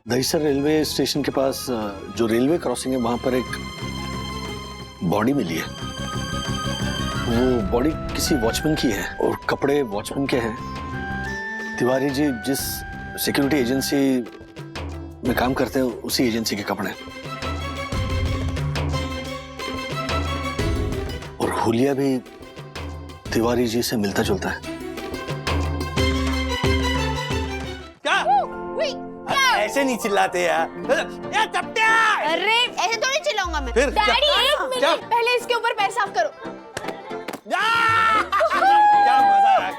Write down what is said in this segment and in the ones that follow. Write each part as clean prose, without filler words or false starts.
Dahisar railway station के पास जो railway crossing है वहां पर एक बॉडी मिली है। वो बॉडी किसी वॉचमैन की है और कपड़े वॉचमैन के हैं। तिवारी जी जिस सिक्योरिटी एजेंसी में काम करते हैं उसी एजेंसी के कपड़े। और हुलिया भी तिवारी जी से मिलता जुलता है। ऐसे नहीं चिल्लाते यार। चपटिया! अरे ऐसे थोड़ी चिल्लाऊंगा मैं। फिर डैडी एक मिनट पहले इसके ऊपर पैर साफ करो।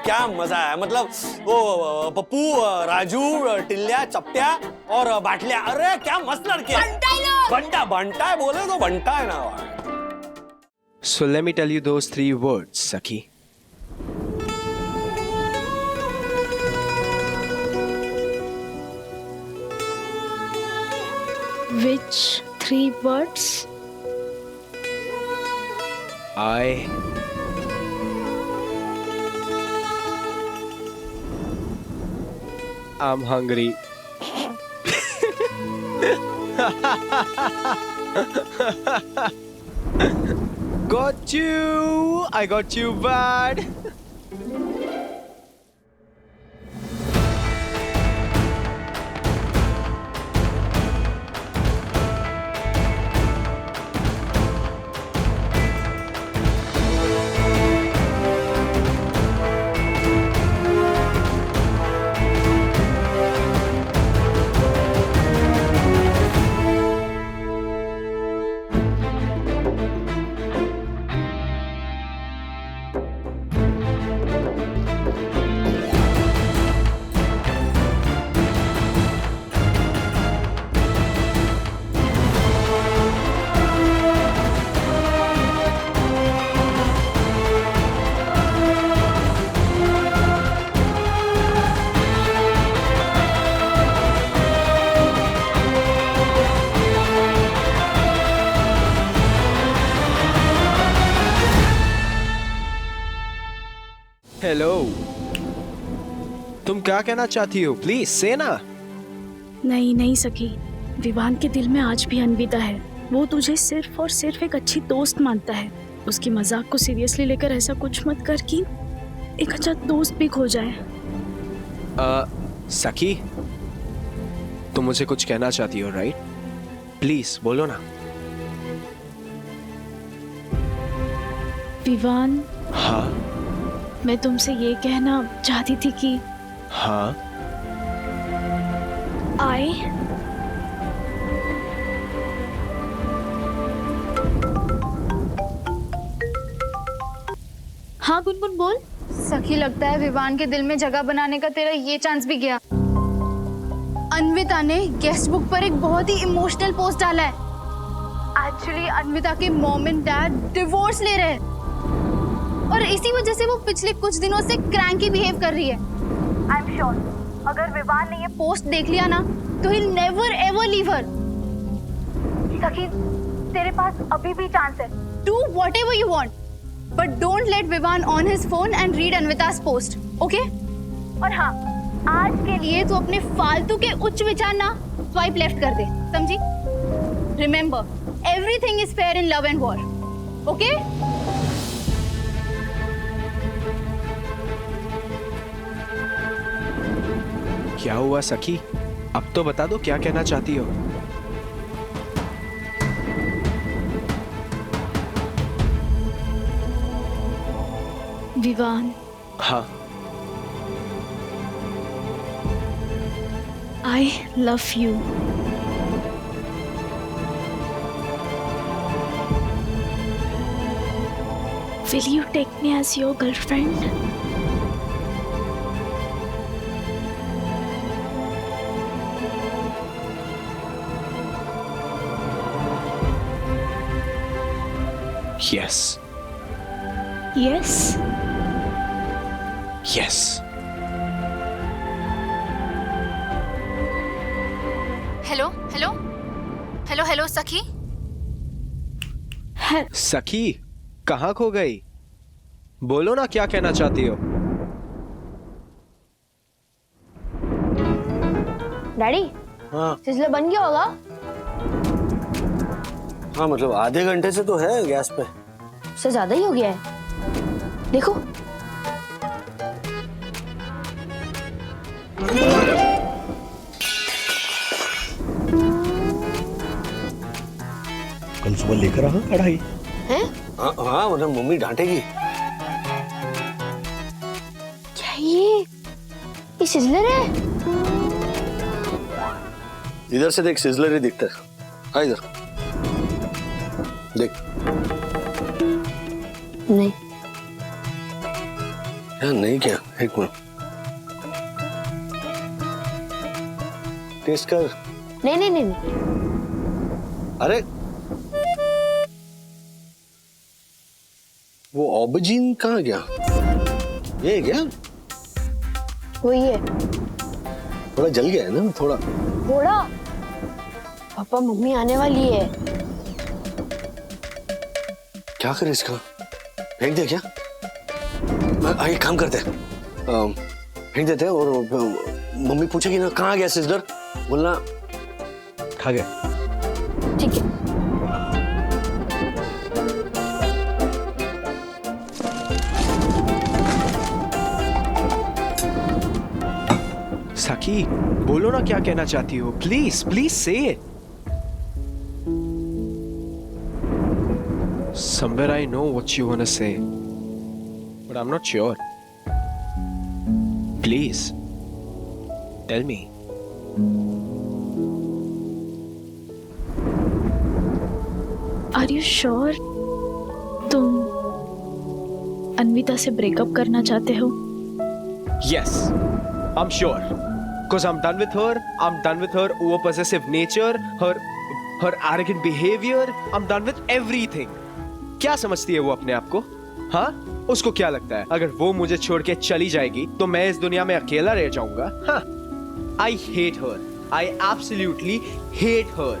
क्या मजा है मतलब वो पप्पू, राजू, टिल्ल्या, चपटिया और बाटलिया। अरे क्या मस्त लड़के हैं। बंटा बंटा है बोले तो बंटा है ना। So let me tell you those 3 words, Sakhi. Which 3 words? I'm hungry. Got you! I got you bad. Hello, तुम क्या कहना चाहती हो? प्लीज से ना। नहीं सखी, विवान के दिल में आज भी अन्विता है। वो तुझे सिर्फ और सिर्फ एक अच्छी दोस्त मानता है। उसकी मजाक को सीरियसली लेकर ऐसा कुछ मत कर कि एक अच्छा दोस्त भी खो जाए। सखी, तुम मुझे कुछ कहना चाहती हो, राइट? प्लीज बोलो ना। विवान, हाँ मैं तुमसे ये कहना चाहती थी कि हाँ आए हाँ गुनगुन बोल। सखी, लगता है विवान के दिल में जगह बनाने का तेरा ये चांस भी गया। अन्विता ने गेस्ट बुक पर एक बहुत ही इमोशनल पोस्ट डाला है। एक्चुअली अन्विता के मॉम एंड डैड डिवोर्स ले रहे हैं और इसी वजह से वो पिछले कुछ दिनों से क्रैंकी बिहेव कर रही है। आई एम श्योर अगर विवान ने ये पोस्ट देख लिया ना तो he never ever leave her. Sakhi, तेरे पास अभी भी चांस है। Do whatever you want but don't let Vivaan on his phone and read Anvita's post, okay? और हाँ, आज के लिए तू अपने फालतू के उच्च विचार ना स्वाइप लेफ्ट कर दे, समझी? Remember, everything is fair in love and war, okay? क्या हुआ सखी? अब तो बता दो क्या कहना चाहती हो। विवान, हाँ, आई love you. Will you take me as your girlfriend? yes, Yes. yes. Hello hello hello hello सखी। सखी, कहाँ खो गई? बोलो ना क्या कहना चाहती हो। डैडी, हाँ सिजलर बन गया होगा। हाँ, मतलब आधे घंटे से तो है गैस पे। उससे ज्यादा ही हो गया है, देखो। कल सुबह लेकर आ कढ़ाई। हैं? हाँ, मतलब मम्मी डांटेगी। क्या ये सिजलर है? इधर से देख, सिजलर ही दिखता है। हाँ, इधर देख। नहीं। यार नहीं, क्या? एक मिनट, टेस्ट कर। नहीं नहीं नहीं, नहीं। अरे वो ऑबजीन कहाँ गया? ये क्या? वही है। थोड़ा जल गया है ना, थोड़ा। थोड़ा? पापा मम्मी आने वाली है। क्या करे इसका? फेंक दे क्या? एक काम करते हैं, फेंक देते हैं और मम्मी पूछेगी ना कहाँ गया सिजलर, बोलना खा गया। ठीक है। साकी, बोलो ना क्या कहना चाहती हो। प्लीज प्लीज से it. Somewhere I know what you wanna say, but I'm not sure. Please, tell me. Are you sure तुम अन्विता से ब्रेकअप करना चाहते हो? Yes, I'm sure. Cause I'm done with her. I'm done with her over-possessive nature, her arrogant behavior. I'm done with everything. क्या समझती है वो अपने आप को? हाँ? उसको क्या लगता है अगर वो मुझे छोड़ के चली जाएगी तो मैं इस दुनिया में अकेला रह जाऊंगा? हाँ? I hate her. I absolutely hate her.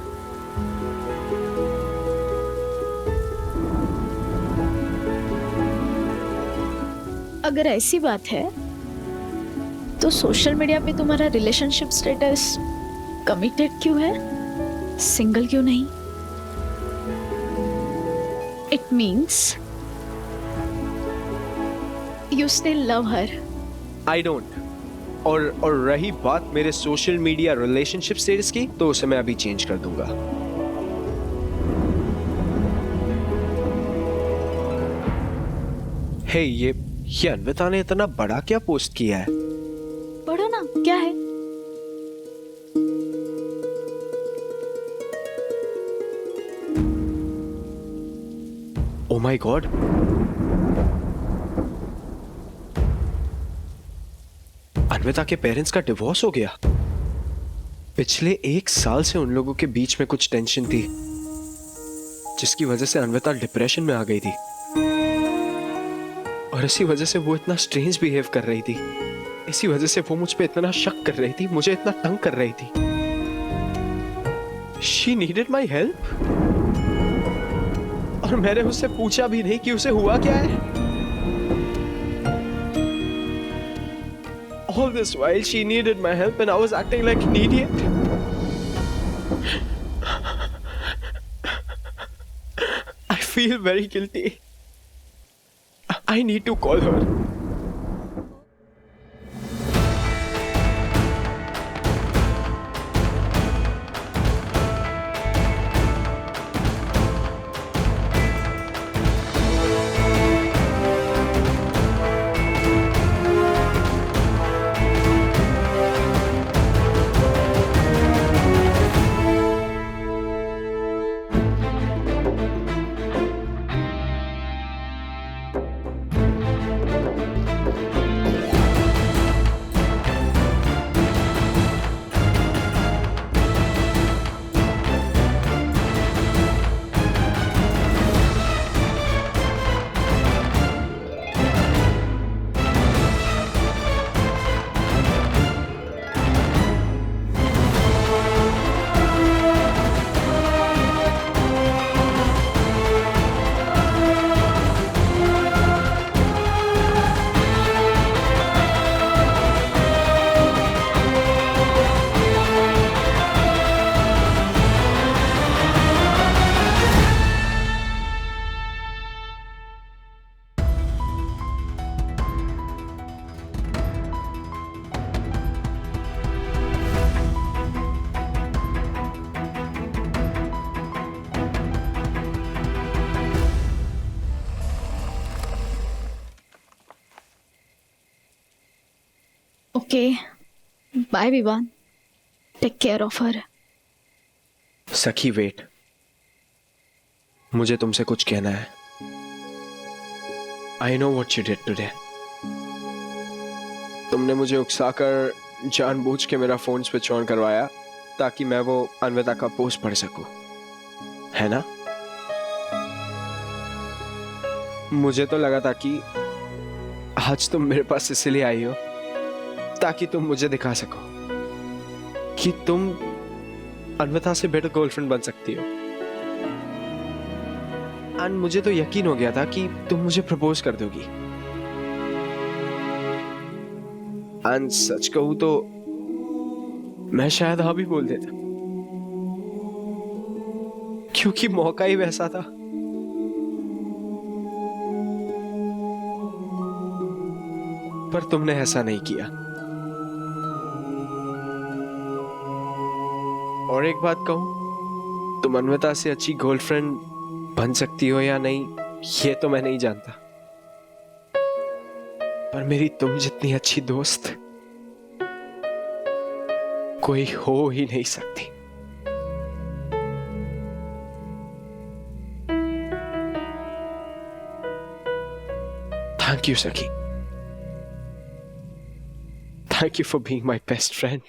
अगर ऐसी बात है तो सोशल मीडिया पे तुम्हारा रिलेशनशिप स्टेटस कमिटेड क्यों है, सिंगल क्यों नहीं? It means you still love her. I don't. और रही बात मेरे सोशल मीडिया रिलेशनशिप स्टेटस की, तो उसे मैं अभी चेंज कर दूंगा। हे ये अन्विता ने इतना बड़ा क्या पोस्ट किया है? पढ़ो ना, क्या है? ओ माय गॉड, अन्विता के पेरेंट्स का डिवोर्स हो गया। पिछले 1 साल से उन लोगों के बीच में कुछ टेंशन थी जिसकी वजह से अन्विता डिप्रेशन में आ गई थी और इसी वजह से वो इतना स्ट्रेंज बिहेव कर रही थी। इसी वजह से वो मुझ पे इतना शक कर रही थी, मुझे इतना तंग कर रही थी। She needed my help और मैंने उससे पूछा भी नहीं कि उसे हुआ क्या है। All this while she needed my help and I was acting like an idiot. I feel very guilty. I need to call her. Okay, bye Vivaan, take care of her. Sakhi wait, मुझे तुमसे कुछ कहना है। I know what you did today. तुमने मुझे उकसाकर जानबूझ के मेरा फोन स्विच ऑन करवाया ताकि मैं वो अन्विता का पोस्ट पढ़ सकूं, है ना? मुझे तो लगा था कि आज तुम मेरे पास इसलिए आई हो ताकि तुम मुझे दिखा सको कि तुम अन्विता से बेटर गर्लफ्रेंड बन सकती हो। एंड मुझे तो यकीन हो गया था कि तुम मुझे प्रपोज कर दोगी। एंड सच कहूं तो मैं शायद हाँ भी बोल देता, क्योंकि मौका ही वैसा था। पर तुमने ऐसा नहीं किया। और एक बात कहूं, तुम अन्विता से अच्छी गर्लफ्रेंड बन सकती हो या नहीं ये तो मैं नहीं जानता, पर मेरी तुम जितनी अच्छी दोस्त कोई हो ही नहीं सकती। Thank you Sakhi, thank you for being my best friend.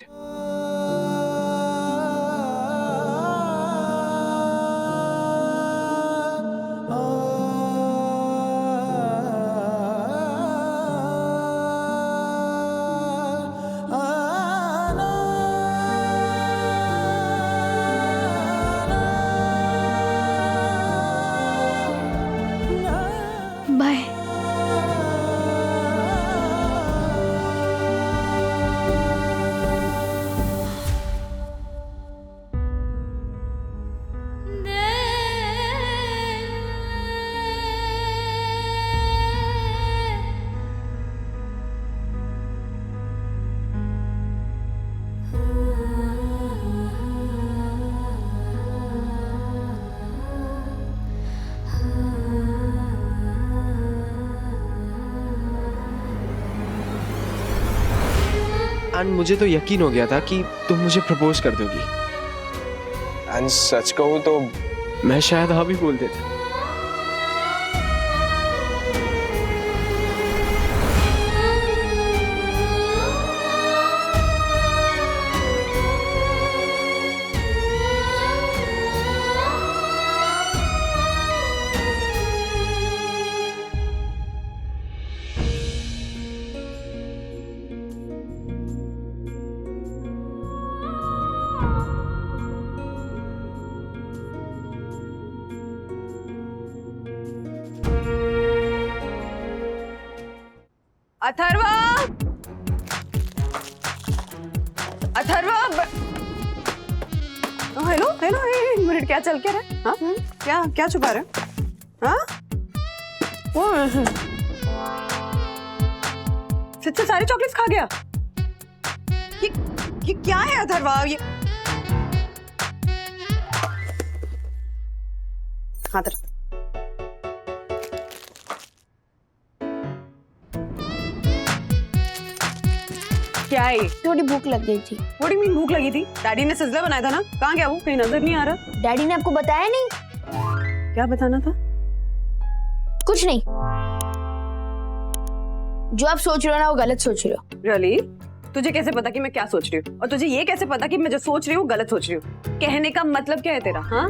Bye. And मुझे तो यकीन हो गया था कि तुम मुझे प्रपोज कर दोगी। एंड सच कहूं तो मैं शायद हाँ भी बोल देता। अथर्वा, अथर्वा, हेलो हेलो, एक मिनट, क्या चल क्या रहा है? हाँ, क्या क्या छुपा रहे हो? हाँ, वो सच्चे सारे चॉकलेट्स खा गया? ये क्या है अथर्वा? ये हाँ तेरा क्या है? थोड़ी भूख लग गई थी। What do you mean भूख लगी थी? डैडी ने सिज़लर बनाया था ना? कहाँ गया वो? कहीं नजर नहीं आ रहा। डैडी ने आपको बताया नहीं? क्या बताना था? कुछ नहीं। जो आप सोच रहे हो ना वो गलत सोच रहे हो। Really? तुझे कैसे पता कि मैं क्या सोच रही हूँ? और तुझे ये कैसे पता कि मैं जो सोच रही हूँ गलत सोच रही हूँ? कहने का मतलब क्या है तेरा? हाँ?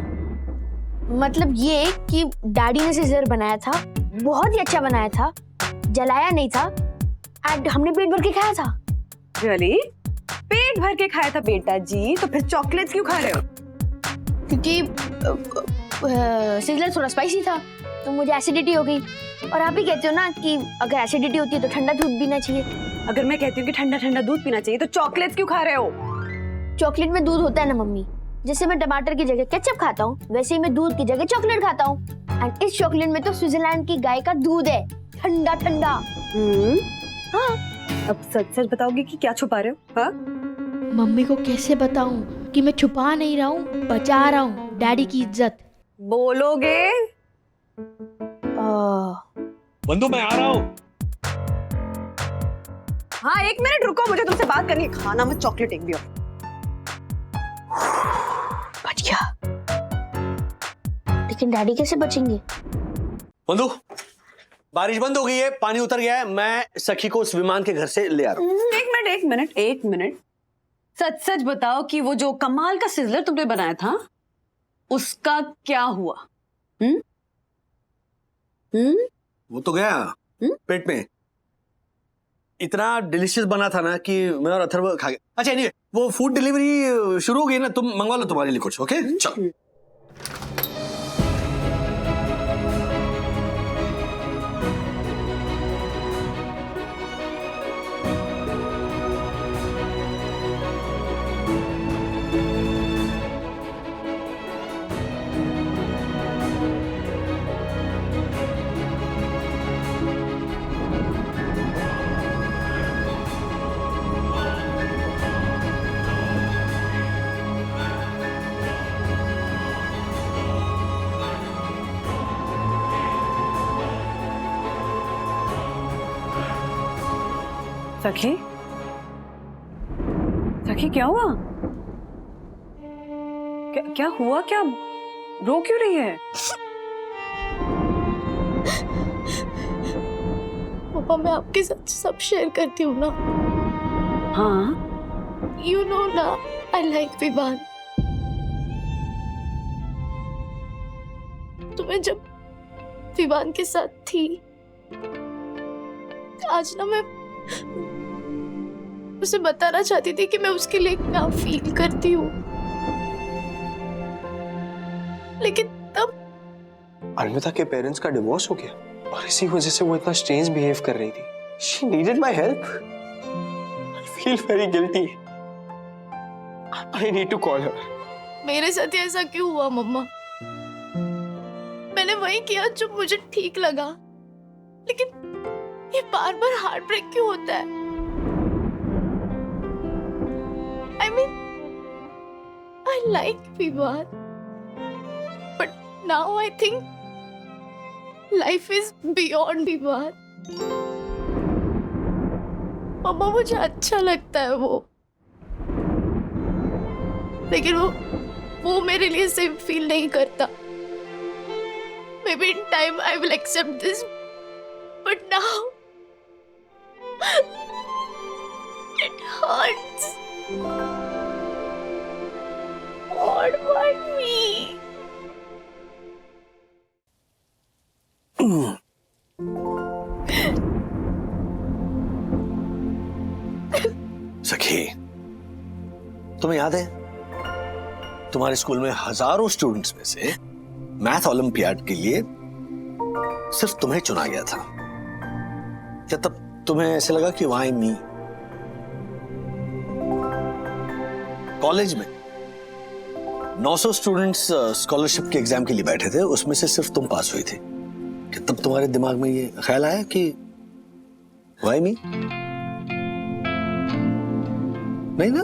मतलब ये कि डैडी ने सिज़लर बनाया था, बहुत ही अच्छा बनाया था, जलाया नहीं था, एंड हमने पेट भर के खाया था। Really? पेट भर के खाया था बेटा जी, तो फिर चॉकलेट्स क्यों खा रहे हो? क्योंकि सिज़लर थोड़ा स्पाइसी था तो मुझे एसिडिटी हो गई। और आप ही कहते हो ना कि अगर एसिडिटी होती है तो ठंडा दूध पीना चाहिए। अगर मैं कहती हूँ कि ठंडा ठंडा दूध पीना चाहिए तो चॉकलेट्स क्यों खा रहे हो? चॉकलेट में दूध होता है ना मम्मी। जैसे मैं टमाटर की जगह केचप खाता हूँ, वैसे ही मैं दूध की जगह चॉकलेट खाता हूँ। एंड इस चॉकलेट में तो स्विट्जरलैंड की गाय का दूध है, ठंडा ठंडा। हाँ, अब सच सच बताओगे कि क्या छुपा रहे हो? हाँ? मम्मी को कैसे बताऊं कि मैं छुपा नहीं रहा हूँ, बचा रहा हूँ डैडी की इज्जत। बोलोगे? बंधु मैं आ रहा हूँ। हाँ 1 मिनट रुको, मुझे तुमसे बात करनी है। खाना में चॉकलेट एक भी और। बच गया। लेकिन डैडी कैसे बचेंगे? बंधु, बारिश बंद हो गई है, पानी उतर गया है, मैं सखी को उस विमान के घर से ले आ रहा हूँ। एक मिनट। सच सच बताओ कि वो जो कमाल का सिजलर तुमने बनाया था उसका क्या हुआ? वो तो गया पेट में। इतना डिलीशियस बना था ना कि मैं और अथर्व खा गए। अच्छा नहीं, वो फूड डिलीवरी शुरू हो गई ना, तुम मंगवा लो तुम्हारे लिए कुछ। ओके चलो। सखी, सखी क्या हुआ? क्या हुआ? क्या रो क्यों रही है? पापा मैं आपके साथ सब शेयर करती हूँ ना। हाँ यू नो ना, आई लाइक विवान। तो मैं जब विवान के साथ थी, आज ना मैं उसे बताना चाहती थी कि मैं उसके लिए क्या फील करती हूँ, लेकिन तब अन्विता के पेरेंट्स का डिवोर्स हो गया और इसी वजह से वो इतना स्ट्रेंज बिहेव कर रही थी। She needed my help. I feel very guilty. I need to call her. मेरे साथ ही ऐसा क्यों हुआ मम्मा? मैंने वही किया जो मुझे ठीक लगा, लेकिन ये बार बार हार्ट ब्रेक क्यों होता है? I mean, I like Vivan, but now I think life is beyond Vivan. मम्मा मुझे अच्छा लगता है वो, लेकिन वो मेरे लिए सेम फील नहीं करता। Maybe in time I will accept this, but now it hurts. What about me? सखी, तुम्हें याद है तुम्हारे स्कूल में हजारों स्टूडेंट्स में से मैथ ओलंपियाड के लिए सिर्फ तुम्हें चुना गया था? क्या तब तुम्हें ऐसे लगा कि व्हाई मी? कॉलेज में 900 स्टूडेंट्स स्कॉलरशिप के एग्जाम के लिए बैठे थे, उसमें से सिर्फ तुम पास हुई थी। क्या तब तुम्हारे दिमाग में ये ख्याल आया कि व्हाई मी? नहीं ना?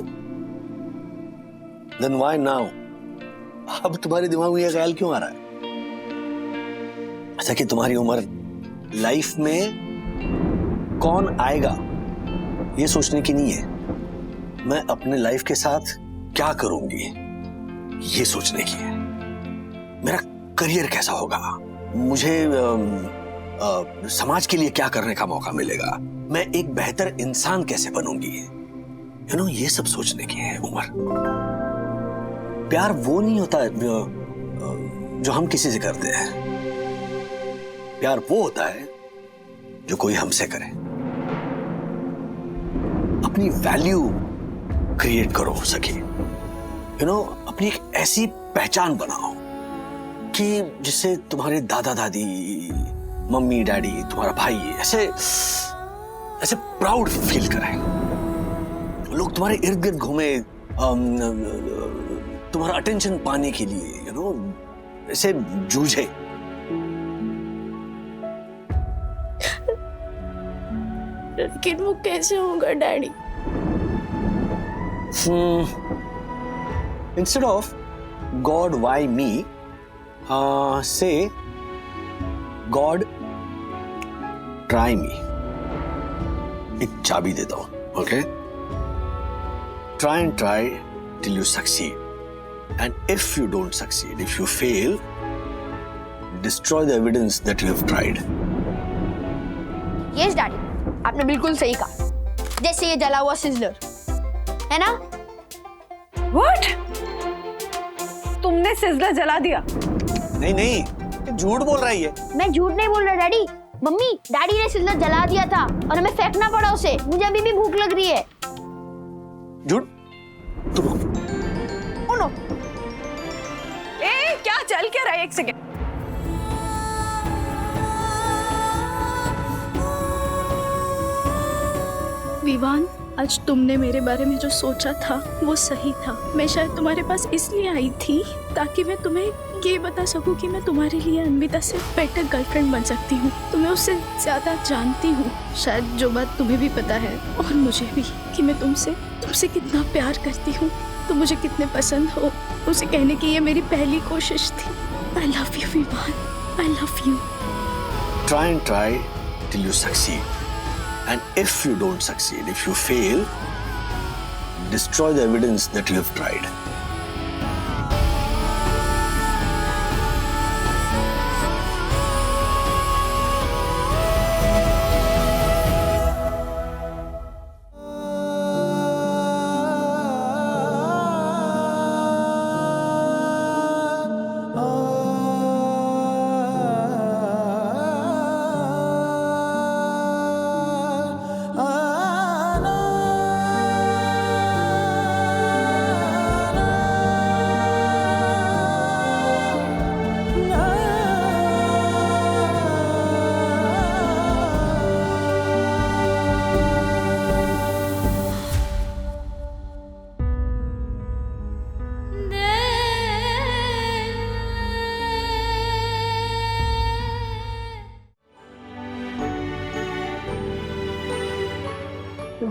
Then why now? अब तुम्हारे दिमाग में ये ख्याल क्यों आ रहा है? ऐसा कि तुम्हारी उम्र लाइफ में कौन आएगा ये सोचने की नहीं है, मैं अपने लाइफ के साथ क्या करूंगी ये सोचने की है। मेरा करियर कैसा होगा, मुझे समाज के लिए क्या करने का मौका मिलेगा, मैं एक बेहतर इंसान कैसे बनूंगी, ये सब सोचने की है उम्र। प्यार वो नहीं होता जो हम किसी से करते हैं, प्यार वो होता है जो कोई हमसे करे। अपनी वैल्यू क्रिएट करो सखी, अपनी एक ऐसी पहचान बनाओ कि जिससे तुम्हारे दादा दादी, मम्मी डैडी, तुम्हारा भाई ऐसे प्राउड फील करें, लोग तुम्हारे इर्द गिर्द घूमे तुम्हारा अटेंशन पाने के लिए, ऐसे जूझे। लेकिन वो कैसे होगा daddy? Instead of God why me, say God try me. एक चाबी देता हूं, Okay? Try and try till you succeed. And if you don't succeed, if you fail, destroy the evidence that you have tried. Yes daddy, आपने बिल्कुल सही कहा। जैसे ये जला हुआ सिजलर, है ना? व्हाट? तुमने सिजलर जला दिया? नहीं नहीं, ये झूठ बोल रही है। मैं झूठ नहीं बोल रहा डैडी। मम्मी, डैडी ने सिजलर जला दिया था और हमें फेंकना पड़ा उसे। मुझे अभी भी भूख लग रही है। झूठ? तुम ओ नो। ए, क्या चल क्या रहा है? एक सेकेंड। विवान, आज तुमने मेरे बारे में जो सोचा था वो सही था। मैं शायद तुम्हारे पास इसलिए आई थी ताकि मैं तुम्हें ये बता सकूं कि मैं तुम्हारे लिए अन्विता से बेटर गर्लफ्रेंड बन सकती हूँ। तुम्हें उससे ज्यादा जानती हूँ, शायद जो बात तुम्हें भी पता है और मुझे भी, कि मैं तुमसे कितना प्यार करती हूँ, तुम मुझे कितने पसंद हो। उसे कहने की ये मेरी पहली कोशिश थी। I love you Vivaan, I love you. Try and try till you succeed. And if you don't succeed, if you fail, destroy the evidence that you have tried.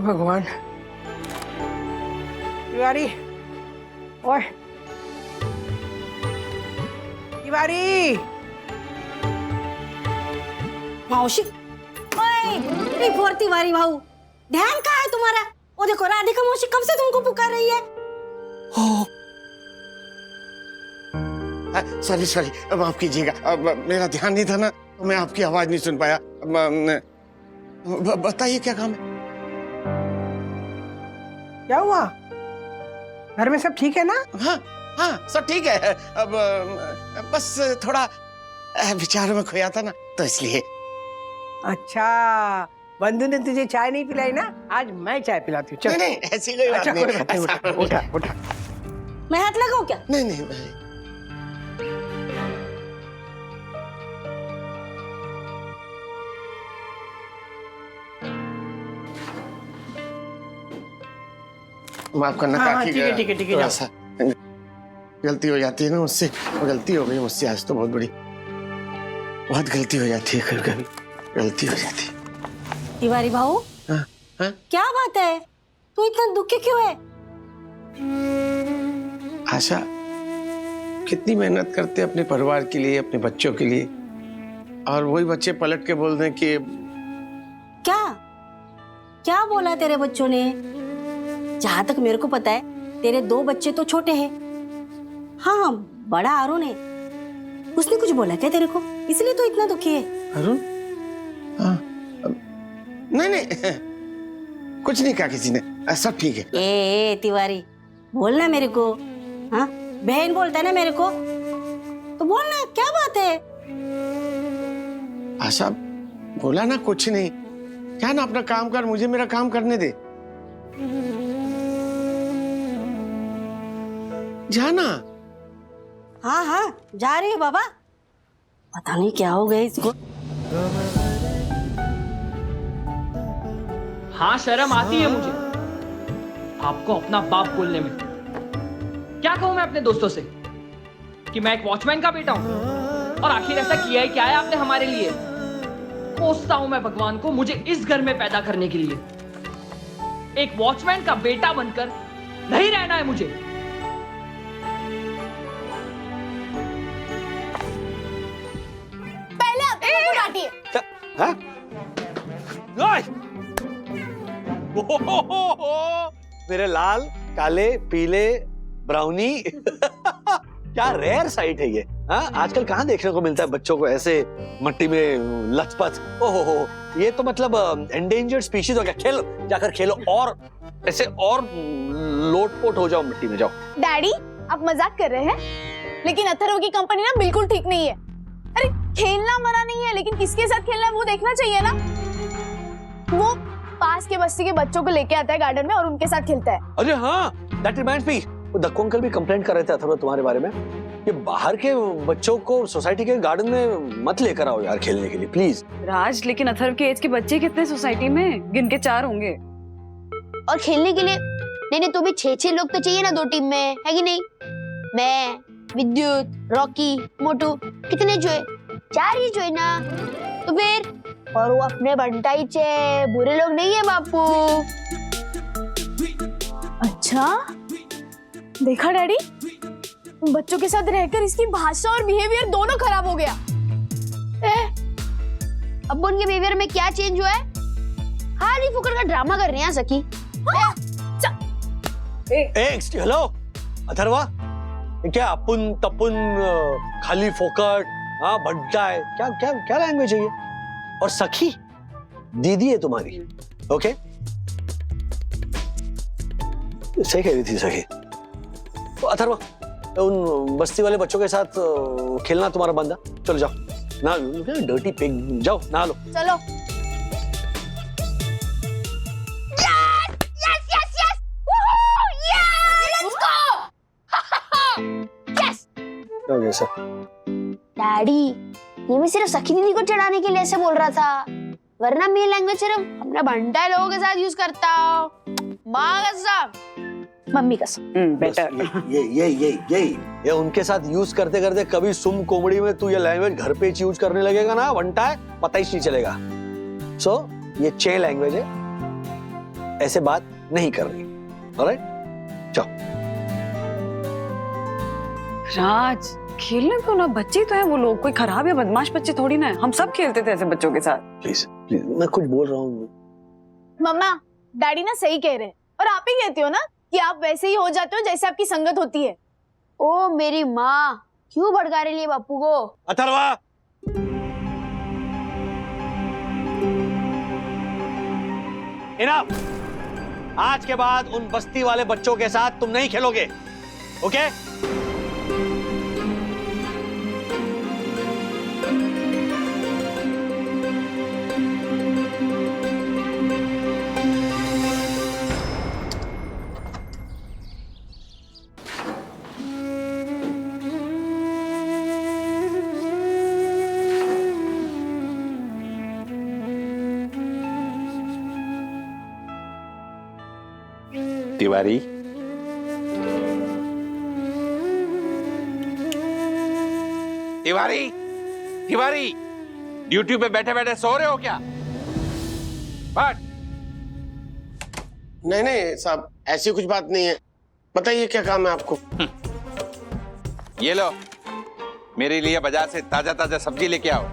भगवान। तिवारी, ओए तिवारी। मावशी, ओए, फोर तिवारी भाऊ, ध्यान कहाँ है तुम्हारा? वो देखो राधिका मौसी कब से तुमको पुकार रही है। सॉरी सॉरी, माफ कीजिएगा, मेरा ध्यान नहीं था ना, तो मैं आपकी आवाज नहीं सुन पाया। बताइए क्या काम है? क्या हुआ? घर में सब ठीक है ना? हाँ हाँ, सब ठीक है। अब बस थोड़ा विचारों में खोया था ना, तो इसलिए। अच्छा, बंधु ने तुझे चाय नहीं पिलाई ना? आज मैं चाय पिलाती हूँ। चल। नहीं, ऐसी कोई बात नहीं। उठा उठा। मैं हाथ लगाऊं क्या? नहीं नहीं, माफ करना काकी, ठीक है थोड़ा सा गलती हो जाती है ना मुझसे। गलती हो गई मुझसे आज तो, बहुत गलती हो जाती है, कभी कभी गलती हो जाती है। तिवारी भाऊ, क्या बात है? तू इतना दुखी क्यों है? आशा, कितनी मेहनत करते हैं अपने परिवार के लिए, अपने बच्चों के लिए, और वही बच्चे पलट के बोल दें कि क्या बोला तेरे बच्चों ने? जहां तक मेरे को पता है तेरे 2 बच्चे तो छोटे हैं। हाँ, बड़ा अरुण है। उसने कुछ बोला क्या तेरे को, इसलिए तो इतना दुखी है? अरुण? हाँ, नहीं कुछ नहीं कहा किसी ने, सब ठीक है। ए तिवारी, बोलना मेरे को। हाँ, बहन बोलता है ना मेरे को, तो बोलना, क्या बात है? आशा, बोला ना कुछ नहीं, क्या ना अपना काम कर, मुझे मेरा काम करने दे। जाना। हाँ, जा रही है बाबा। पता नहीं क्या हो गया इसको। हाँ, शर्म आती है मुझे आपको अपना बाप बोलने में। क्या कहूं मैं अपने दोस्तों से कि मैं एक वॉचमैन का बेटा हूं, और आखिर ऐसा किया है क्या है आपने हमारे लिए? कोसता हूं मैं भगवान को मुझे इस घर में पैदा करने के लिए। एक वॉचमैन का बेटा बनकर नहीं रहना है मुझे। पहले आप डांटिए। मेरे लाल काले पीले ब्राउनी क्या रेयर साइट है ये। हाँ, आजकल कहाँ देखने को मिलता है बच्चों को ऐसे मट्टी में लथपथ। ओहो, ये तो मतलब एंडेंजर्ड स्पीशीज हो गया। खेलो, जाकर खेलो और ऐसे और लोटपोट हो जाओ मिट्टी में, जाओ। डैडी आप मजाक कर रहे हैं, लेकिन अथर्व की कंपनी ना बिल्कुल ठीक नहीं है। अरे खेलना मना नहीं है, लेकिन किसके साथ खेलना है वो देखना चाहिए ना। वो पास के बस्ती के बच्चों को लेके आता है गार्डन में और उनके साथ खेलता है। अरे हाँ, that reminds me, Dakku uncle भी कंप्लेंट कर रहे थे अथर्व तुम्हारे बारे में कि बाहर के बच्चों को सोसाइटी के गार्डन में मत लेकर आओ यार खेलने के लिए, प्लीज। राज, लेकिन अथर्व के एज के बच्चे कितने सोसाइटी में? गिन के 4 होंगे। और खेलने के लिए नहीं तो भी 6-6 लोग तो चाहिए ना 2 टीम में, है कि नहीं? मैं, विद्युत, रॉकी, मोटू, कितने जो है? 4 ही जो है ना। तो फिर और वो अपने बंटाई चे बुरे लोग नहीं है बापू। अच्छा देखा डैडी, बच्चों के साथ रहकर इसकी भाषा और बिहेवियर दोनों खराब हो गया। अब उनके बिहेवियर में क्या चेंज हुआ है? खाली फुकड़ का ड्रामा कर रहे हैं सखी। हेलो अथर्वा, क्या अपुन तपुन खाली फोकट, हाँ भट्टा है, क्या क्या क्या लैंग्वेज है ये? और सखी दीदी है तुम्हारी, ओके? सही कह रही थी सखी। तो अथर्वा, उन बस्ती वाले बच्चों के साथ खेलना तुम्हारा बंदा, चलो जाओ ना, डर्टी पिग, जाओ नहा लो। चलो। डैडी, ये मैं सिर्फ सखी दीदी को चढ़ाने के लिए ऐसे बोल रहा था, वरना मेरी लैंग्वेज सिर्फ अपने भंटा लोगों के साथ यूज करता हूँ। माँ कसम, मम्मी कसम। बेटर। ये उनके साथ यूज करते करते कभी सुम कोमड़ी में तू ये लैंग्वेज घर पे यूज करने लगेगा ना, वंटा है, पता ही नहीं चलेगा। सो ये चे लैंग्वेज है, ऐसे बात नहीं करनी। ऑलराइट, जाओ। राज, खेलने को ना, बच्चे तो हैं वो लोग, कोई खराब या बदमाश बच्चे थोड़ी ना है। हम सब खेलते थे ऐसे बच्चों के साथ। प्लीज प्लीज, मैं कुछ बोल रहा हूँ। मम्मा डैडी ना सही कह रहे हैं, और आप ही कहते हो ना कि आप वैसे ही हो जाते हो जैसे आपकी संगत होती है। ओ मेरी माँ, क्यों भड़का रही है बापू को? अथर्वा, इनफ। आज के बाद उन बस्ती वाले बच्चों के साथ तुम नहीं खेलोगे, ओके? तिवारी, तिवारी, तिवारी, ड्यूटी पे बैठे बैठे सो रहे हो क्या? बट नहीं नहीं साहब, ऐसी कुछ बात नहीं है। बताइए क्या काम है आपको? ये लो, मेरे लिए बाजार से ताजा ताजा सब्जी लेके आओ।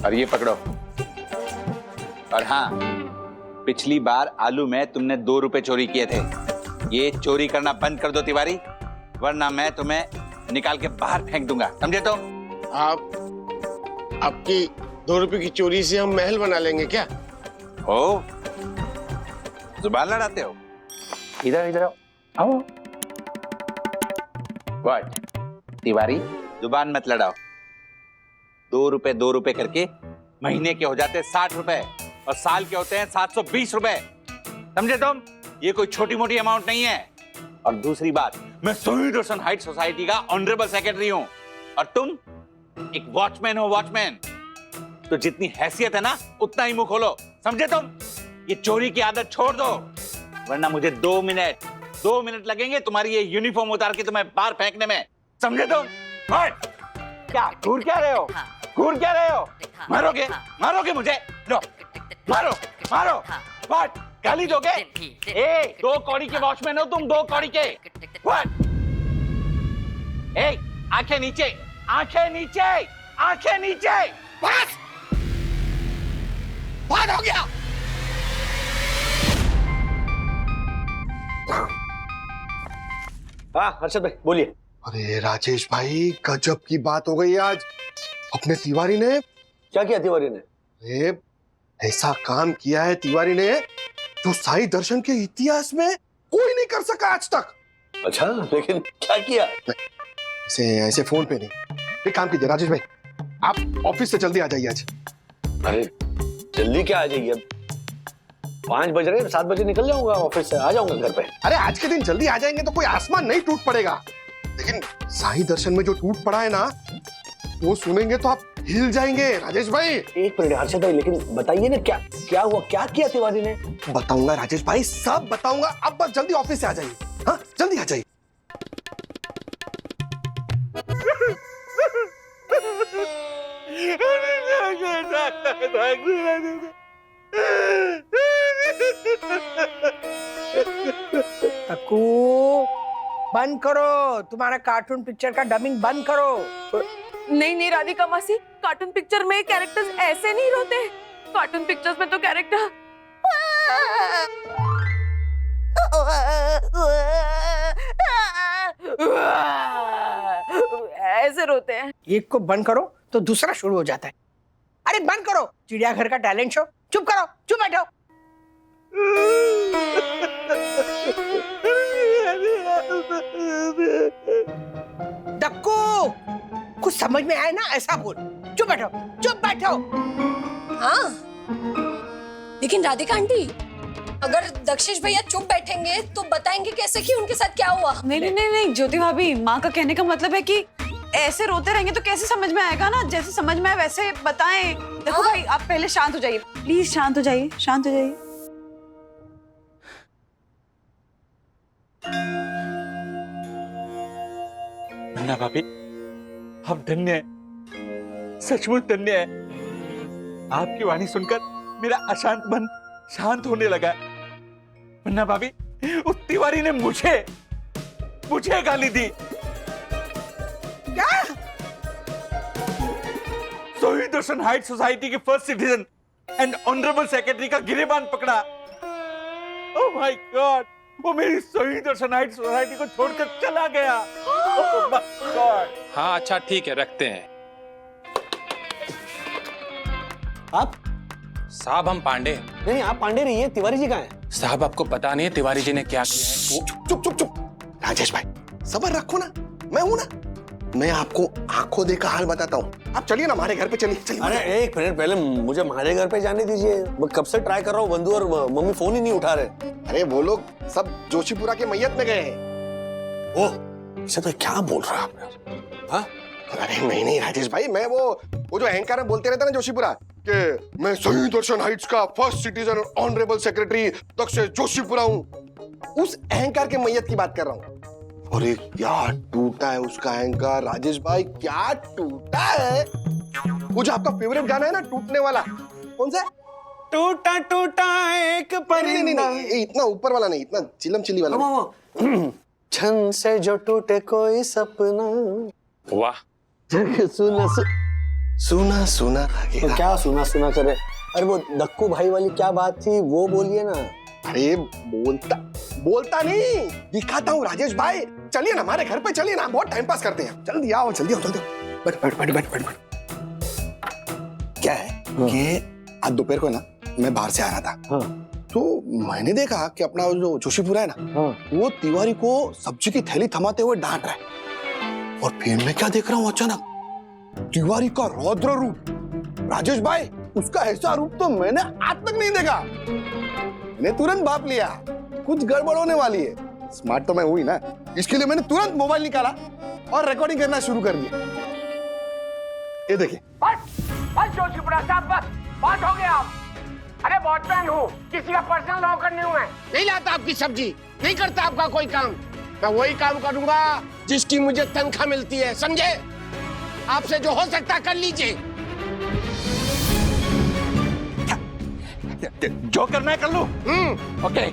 और ये पकड़ो। और हाँ, पिछली बार आलू में तुमने 2 रुपए चोरी किए थे। ये चोरी करना बंद कर दो तिवारी, वरना मैं तुम्हें निकाल के बाहर फेंक दूंगा, समझे? तो आपकी 2 रुपए की चोरी से हम महल बना लेंगे क्या? ओ, जुबान लड़ाते हो? इधर इधर आओ। व्हाट तिवारी, जुबान मत लड़ाओ। 2 रुपए करके महीने के हो जाते 60 रुपए, और साल के होते हैं 720 रुपए, समझे तुम? ये कोई छोटी मोटी अमाउंट नहीं है। और दूसरी बात, मैं शहीद रोशन हाइट सोसाइटी का ऑनरेबल सेक्रेटरी हूं, और तुम एक वॉचमैन हो, वॉचमैन। तो जितनी हैसियत है ना, उतना ही मुंह खोलो, समझे तुम? ये चोरी की आदत छोड़ दो, वरना मुझे 2 मिनट लगेंगे तुम्हारी ये यूनिफॉर्म उतार के तुम्हें बाहर फेंकने में, समझे तुम? क्या घूर क्या रहे हो? घूर क्या रहे हो? मारोगे मुझे? लो मारो। व्हाट, गाली दोगे? 2 कौड़ी के वॉचमैन हो तुम, 2 कौड़ी के। व्हाट? आंखें नीचे। बस हो गया। हाँ हर्षद भाई बोलिए। अरे राजेश भाई गजब की बात हो गई आज। अपने तिवारी ने क्या किया तिवारी ने? अरे ऐसा काम किया है तिवारी ने जो साई दर्शन के इतिहास में कोई नहीं कर सका आज तक। अच्छा लेकिन क्या किया? ऐसे ऐसे फोन पे नहीं। एक काम कीजिए राजेश भाई, आप ऑफिस से जल्दी आ जाइए आज। अरे जल्दी क्या आ जाइए, 5 बज रहे हैं, 7 बजे निकल जाऊंगा ऑफिस से, आ जाऊंगा घर पे। अरे आज के दिन जल्दी आ जाएंगे तो कोई आसमान नहीं टूट पड़ेगा, लेकिन साई दर्शन में जो टूट पड़ा है ना वो सुनेंगे तो आप हिल जाएंगे राजेश भाई। एक मिनट हर्षद भाई, लेकिन बताइए ना क्या क्या हुआ, क्या किया तिवारी ने? बताऊंगा राजेश भाई, सब बताऊंगा। आप बस जल्दी ऑफिस से आ जाइए। हाँ जल्दी आ जाइए। तक्कू बंद करो, तुम्हारा कार्टून पिक्चर का डबिंग बंद करो। नहीं नहीं राधिका मासी, कार्टून पिक्चर में कैरेक्टर्स ऐसे नहीं रोते। कार्टून पिक्चर्स में तो कैरेक्टर ऐसे रोते हैं। एक को बंद करो तो दूसरा शुरू हो जाता है। अरे बंद करो, चिड़ियाघर का टैलेंट शो। चुप करो, चुप बैठो। डक्कू कुछ समझ में आए ना ऐसा बोल। चुप बैठो, चुप बैठो। हाँ लेकिन राधिका आंटी, अगर दक्षिश भैया चुप बैठेंगे तो बताएंगे कैसे कि उनके साथ क्या हुआ? नहीं नहीं नहीं नहीं ज्योति भाभी, माँ का कहने का मतलब है कि ऐसे रोते रहेंगे तो कैसे समझ में आएगा ना, जैसे समझ में आए वैसे बताएं। देखो भाई आप पहले शांत हो जाइए, प्लीज शांत हो जाइए, शांत हो जाइए। मुन्ना भाभी हम धन्य हैं, सचमुच धन्य हैं। आपकी वाणी सुनकर मेरा अशांत मन शांत होने लगा। मुन्ना भाभी उस तिवारी ने मुझे गाली दी। क्या? सोई दर्शन हाइट सोसाइटी के first citizen and honourable secretary का गिरेबान पकड़ा। ओह माय गॉड, वो मेरी सोई दर्शन हाइट सोसाइटी को छोड़कर चला गया। Oh my God. हाँ अच्छा ठीक है, रखते हैं। आप? साहब हम पांडे। नहीं आप पांडे नहीं है, तिवारी जी कहाँ हैं? साहब आपको पता नहीं है तिवारी जी ने क्या किया है? चुप चुप चुप राजेश भाई, सब्र रखो ना, मैं हूं ना। मैं आपको आंखों देखा हाल बताता हूँ। आप चलिए ना हमारे घर पे, चलिए। अरे एक मिनट पहले मुझे हमारे घर पे जाने दीजिए, मैं कब से ट्राई कर रहा हूँ, बंधु और मम्मी फोन ही नहीं उठा रहे। अरे वो लोग सब जोशीपुरा के मैयत में गए हैं। ओह इसे तो क्या बोल रहा है आपने? हाँ? अरे नहीं राजेश भाई, मैं वो जो अहंकार में बोलते रहते ना जोशीपुरा कि मैं सही दर्शन हाइट्स का फर्स्ट सिटीजन और ऑनरेबल सेक्रेटरी दक्षिश जोशीपुरा हूँ, उस अहंकार के मैयत की बात कर रहा हूँ। अरे क्या टूटा है उसका अहंकार राजेश भाई, क्या टूटा है। वो जो आपका फेवरेट गाना है ना टूटने वाला, कौन सा? टूटा टूटा एक परिंदा। नहीं, इतना ऊपर वाला नहीं, इतना चिलम चिली वाला। छन से जो टूटे कोई सपना, वाह सुना सुना तो क्या सुना करे। अरे वो दक्कू भाई वाली क्या बात थी वो बोलिए ना। अरे बोलता नहीं, दिखाता हूँ राजेश भाई। चलिए ना हमारे घर पे, चलिए ना, बहुत टाइम पास करते हैं। जल्दी आओ जल्दी आओ जल्दी आओ। बैठ। क्या है कि आज दोपहर को ना मैं बाहर से आ रहा था। हाँ। तो मैंने देखा कि अपना जो जोशीपुरा है ना, हाँ। वो तिवारी को सब्जी की थैली थमाते हुए डांट रहा है। और फिर मैं क्या देख रहा हूँ, अचानक तिवारी का रौद्र रूप। राजेश भाई उसका ऐसा रूप तो मैंने आज तक नहीं देखा। मैंने तुरंत भाप लिया कुछ गड़बड़ होने वाली है। स्मार्ट तो मैं हुई ना, इसके लिए मैंने तुरंत मोबाइल निकाला और रिकॉर्डिंग करना शुरू कर दिया। ये देखिए। बस जोशीपुरा साहब, बस हो गया। अरे वॉचमैन हूँ, किसी का पर्सनल नौकर नहीं हूँ मैं। नहीं लाता आपकी सब्जी, नहीं करता आपका कोई काम। मैं वही काम करूंगा जिसकी मुझे तनख्वाह मिलती है, समझे? आपसे जो हो सकता है कर लीजिए। जो करना है कर लूं। ओके,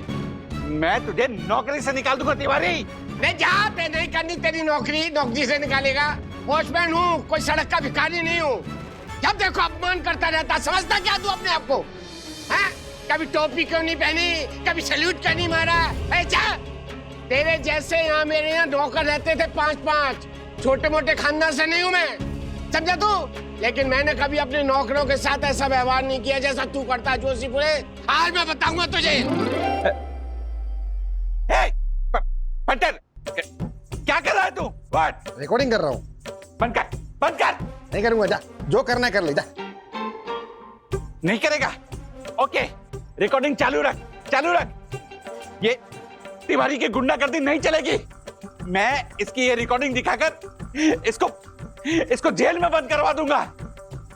मैं तुझे नौकरी से निकाल दूंगा तिवारी। नहीं जा, मैं नहीं करनी तेरी नौकरी से निकालेगा। वॉचमैन हूँ, कोई सड़क का भिखारी नहीं हूँ। जब देखो अपमान करता रहता, समझता क्या तू अपने आप को? हैं? कभी टोपी क्यों नहीं पहनी, कभी सैल्यूट क्यों नहीं मारा? जा तेरे जैसे यहाँ मेरे यहाँ नौकर रहते थे 5-5। छोटे मोटे खानदान से नहीं हूँ मैं, समझा तू? लेकिन मैंने कभी अपने नौकरों के साथ ऐसा व्यवहार नहीं किया जैसा तू करता है जोशीपुरे। आज मैं बताऊंगा तुझे। पट्टर, क्या कर रहा है तू? व्हाट? रिकॉर्डिंग कर रहा हूँ। बंद कर, बंद कर। नहीं करूंगा, जा जो करना है कर ले, जा। नहीं करेगा? ओके, रिकॉर्डिंग चालू रख, चालू रख। ये तिवारी की गुंडागर्दी नहीं चलेगी। मैं इसकी ये रिकॉर्डिंग दिखाकर इसको जेल में बंद करवा दूंगा।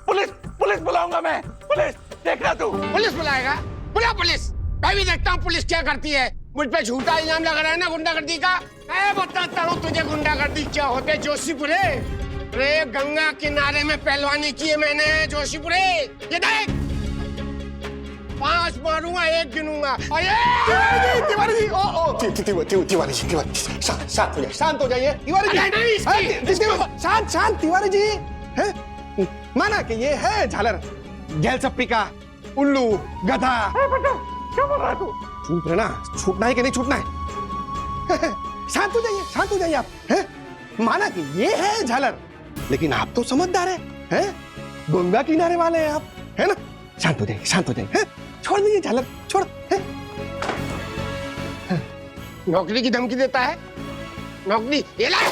पुलिस बुलाऊंगा मैं, पुलिस। देखना तू। पुलिस बुलाएगा? बुला पुलिस। मैं भी देखता हूँ पुलिस क्या करती है। मुझ पे झूठा इल्जाम लगा रहा है ना गुंडागर्दी का। मैं बताता हूँ तुझे गुंडागर्दी क्या होते जोशीपुरे। रे गंगा किनारे में पहलवानी की है मैंने जोशीपुरे। ये देख, 5 मारूंगा, 1 गिनूंगा। तिवारी जी, तिवारी जी, शांत हो जाइए तिवारी जी। शांत तिवारी जी। हैं? माना कि ये है झालर, गैलसप्पी का उल्लू गधा। क्या बोल रहा है तू? चुप रहना, छूटना है कि नहीं छूटना है? शांत हो जाइए आप। हैं? माना कि ये है झालर, लेकिन आप तो समझदार हैं? गंगा किनारे वाले हैं आप, है ना? शांत हो जाइए। छोड़ दीजिए झालर, छोड़। नौकरी की धमकी देता है? नौकरी ये ले,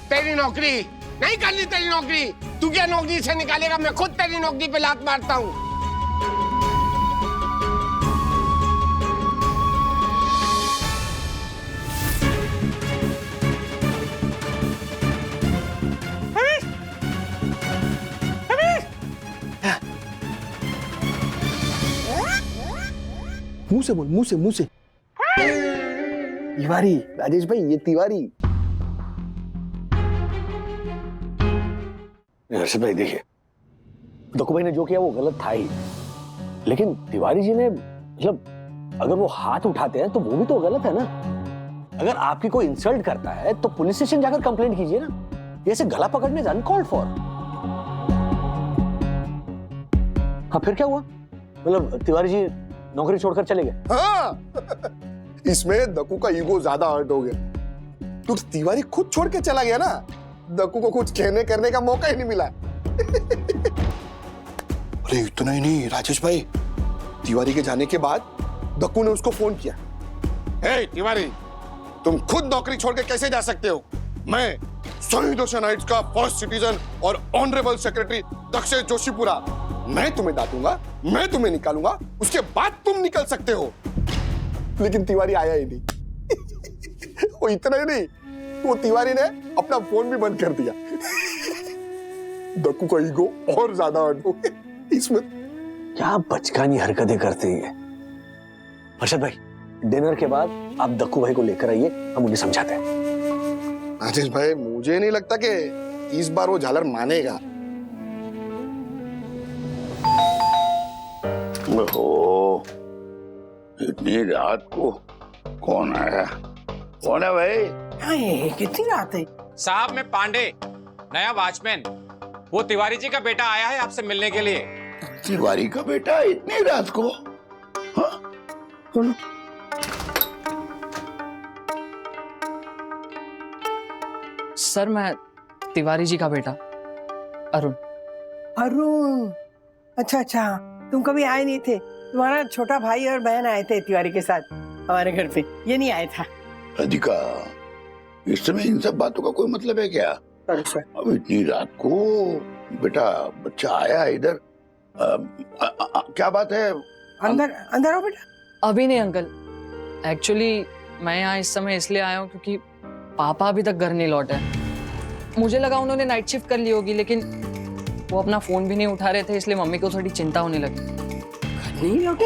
तेरी नौकरी नहीं करनी। तेरी नौकरी तू क्या नौकरी से निकालेगा? मैं खुद तेरी नौकरी पे लात मारता हूँ। मुंह से। तिवारी, राजेश भाई, ये तिवारी। हर्षद भाई देखिए, दक्कू भाई ने जो किया वो गलत था ही, लेकिन तिवारी जी ने मतलब अगर वो हाथ उठाते हैं तो वो भी तो गलत है ना। अगर आपकी कोई इंसल्ट करता है तो पुलिस स्टेशन जाकर कंप्लेंट कीजिए ना। ऐसे गला पकड़ने इज अनकॉल्ड फॉर। हाँ फिर क्या हुआ? मतलब तिवारी जी नौकरी छोड़कर चले गए? हाँ। इसमें दक्कू का ईगो ज्यादा हर्ट हो गया। तो तिवारी खुद छोड़ के चला गया ना, दक्कू को कुछ कहने करने का मौका ही नहीं मिला। अरे इतना ही नहीं राजेश भाई, तिवारी के जाने के बाद दक्कू ने उसको फोन किया। हे तिवारी, तुम खुद नौकरी छोड़ के कैसे जा सकते हो? मैं शहीद ओशन हाइट्स का फर्स्ट सिटीजन और ऑनरेबल सेक्रेटरी दक्षेश जोशीपुरा, मैं तुम्हें डांटूंगा, मैं तुम्हें निकालूंगा, उसके बाद तुम निकल सकते हो। लेकिन तिवारी आया ही नहीं। वो इतना ही नहीं, वो तिवारी ने अपना फोन भी बंद कर दिया। दक्कू का ईगो और ज्यादा हर्ट हो गया। इसमें क्या बचकानी हरकतें करते हैं। हर्षद भाई, डिनर के बाद आप दक्कू भाई को लेकर आइए, हम उन्हें समझाते हैं। राजेश भाई, मुझे नहीं लगता कि इस बार वो झालर मानेगा। ओहो, इतनी रात को कौन आया? कौन है भाई? कितनी रात है? साहब मैं पांडे, नया वॉचमैन। वो तिवारी जी का बेटा आया है आपसे मिलने के लिए। तिवारी का बेटा इतनी रात को? हाँ? कौन? सर मैं तिवारी जी का बेटा अरुण। अरुण, अच्छा, तुम कभी आए नहीं थे। तुम्हारा छोटा भाई और बहन आए थे तिवारी के साथ हमारे घर पे, ये नहीं आया था। राधिका, इस समय इन सब बातों का कोई मतलब है क्या? अब इतनी रात को बेटा बच्चा आया है इधर, क्या बात है? अंदर आओ बेटा। अभी नहीं अंकल, एक्चुअली मैं यहाँ इस समय इसलिए आया हूँ क्योंकि पापा अभी तक घर नहीं लौटे। मुझे लगा उन्होंने नाइट शिफ्ट कर ली होगी, लेकिन वो अपना फोन भी नहीं उठा रहे थे, इसलिए मम्मी को थोड़ी चिंता होने लगी। नहीं लौटे?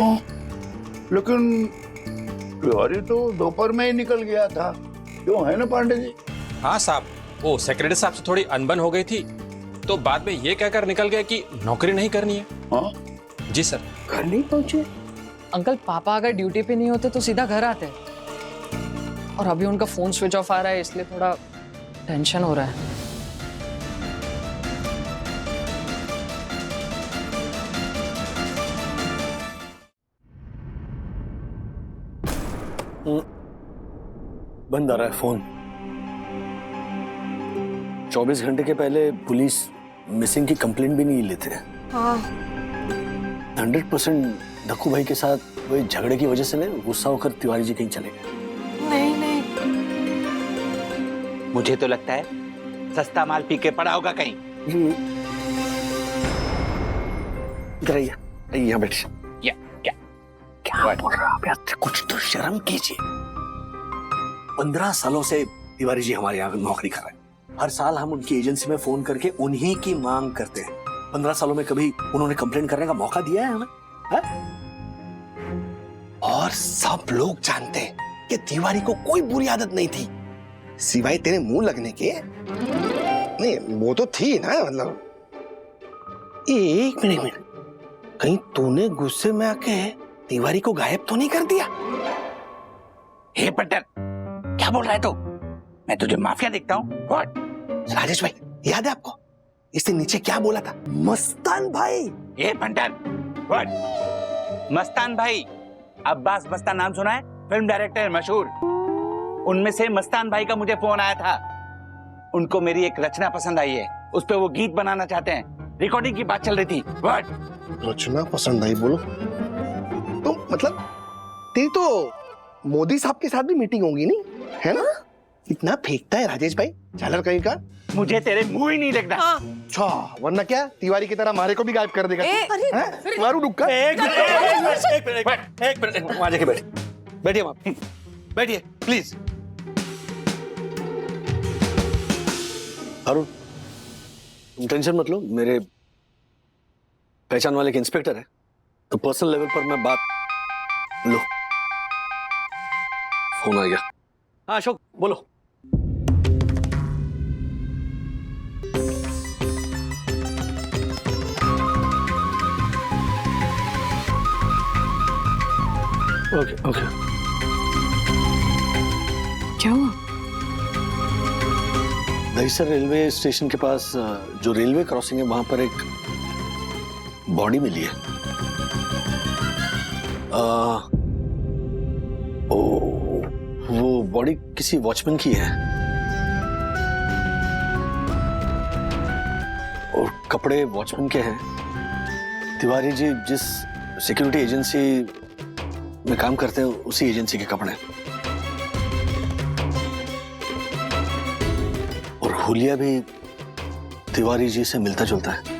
लेकिन तिवारी तो दोपहर में ही निकल गया था, क्यों है ना पांडे जी? हाँ साहब, वो सेक्रेटरी साहब से थोड़ी अनबन हो गई थी, तो बाद में ये कहकर निकल गया कि नौकरी नहीं करनी है। हाँ? जी सर। घर नहीं पहुंचे? अंकल पापा अगर ड्यूटी पे नहीं होते तो सीधा घर आते, और अभी उनका फोन स्विच ऑफ आ रहा है, इसलिए थोड़ा टेंशन हो रहा है। बंद आ रहा है फोन। 24 घंटे के पहले पुलिस मिसिंग की कंप्लेंट भी नहीं लेते हैं। 100% धक्कू भाई के साथ वही झगड़े की वजह से ना गुस्सा होकर तिवारी जी कहीं चले गए। नहीं नहीं, मुझे तो लगता है सस्ता माल पी के पड़ा होगा कहीं। इधर आइए, यहाँ बैठिए। क्या बोल रहा आप यार? कुछ तो शर्म कीजिए। 15 सालों से तिवारी जी हमारे यहाँ नौकरी कर रहे हैं। हर साल हम उनकी एजेंसी में फोन करके उन्हीं की मांग करते हैं। 15 सालों में कभी उन्होंने कंप्लेन करने का मौका दिया है हमें? है? और सब लोग जानते हैं कि तिवारी को कोई बुरी आदत नहीं थी, सिवाय तेरे मुंह लगने के। नहीं वो तो थी ना, मतलब। एक मिनट, कहीं तूने गुस्से में आके तिवारी को गायब तो नहीं कर दिया? हे पट्टर, क्या बोल रहा है तू? मैं तुझे माफिया देखता हूँ। व्हाट? राजेश भाई, याद है आपको इससे नीचे क्या बोला था? मस्तान भाई। हे पट्टर, व्हाट? मस्तान भाई, अब्बास मस्तान नाम सुना है? फिल्म डायरेक्टर मशहूर। उनमें से मस्तान भाई का मुझे फोन आया था। उनको मेरी एक रचना पसंद आई है, उस पे वो गीत बनाना चाहते हैं। रिकॉर्डिंग की बात चल रही थी। व्हाट? रचना पसंद आई बोलो तो मतलब तेरी तो मोदी साहब के साथ भी मीटिंग होगी नहीं, है ना? इतना फेंकता है राजेश भाई, झालर कहीं का। मुझे तेरे मुंह ही नहीं लगता। अच्छा, वरना क्या तिवारी की तरह मारे को भी गायब कर देगा? मारू डुक्का। एक मिनट, वहां जाके बैठिए आप, बैठिए प्लीज। अरुण, तुम टेंशन मत लो, मेरे पहचान वाले के इंस्पेक्टर है, तो पर्सनल लेवल पर मैं बात। लो फोन आ गया। हाँ अशोक बोलो। Okay okay. क्या हुआ? दहीसर रेलवे स्टेशन के पास जो रेलवे क्रॉसिंग है वहां पर एक बॉडी मिली है। वो बॉडी किसी वॉचमैन की है और कपड़े वॉचमैन के हैं। तिवारी जी जिस सिक्योरिटी एजेंसी में काम करते हैं उसी एजेंसी के कपड़े, और हुलिया भी तिवारी जी से मिलता जुलता है।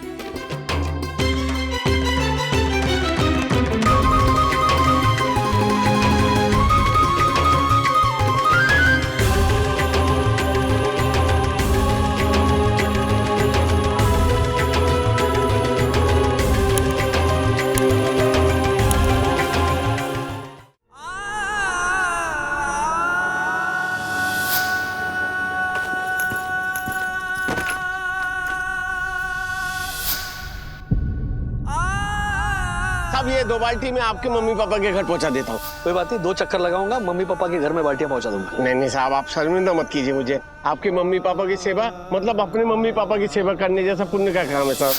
अब ये 2 बाल्टी में आपके मम्मी पापा के घर पहुंचा देता हूँ। कोई बात नहीं, 2 चक्कर लगाऊंगा, मम्मी पापा के घर में बाल्टियां पहुंचा दूंगा। नहीं नहीं साहब, आप शर्मिंदा मत कीजिए मुझे। आपके मम्मी पापा की सेवा मतलब अपने मम्मी पापा की सेवा करने जैसा पुण्य का काम है साहब।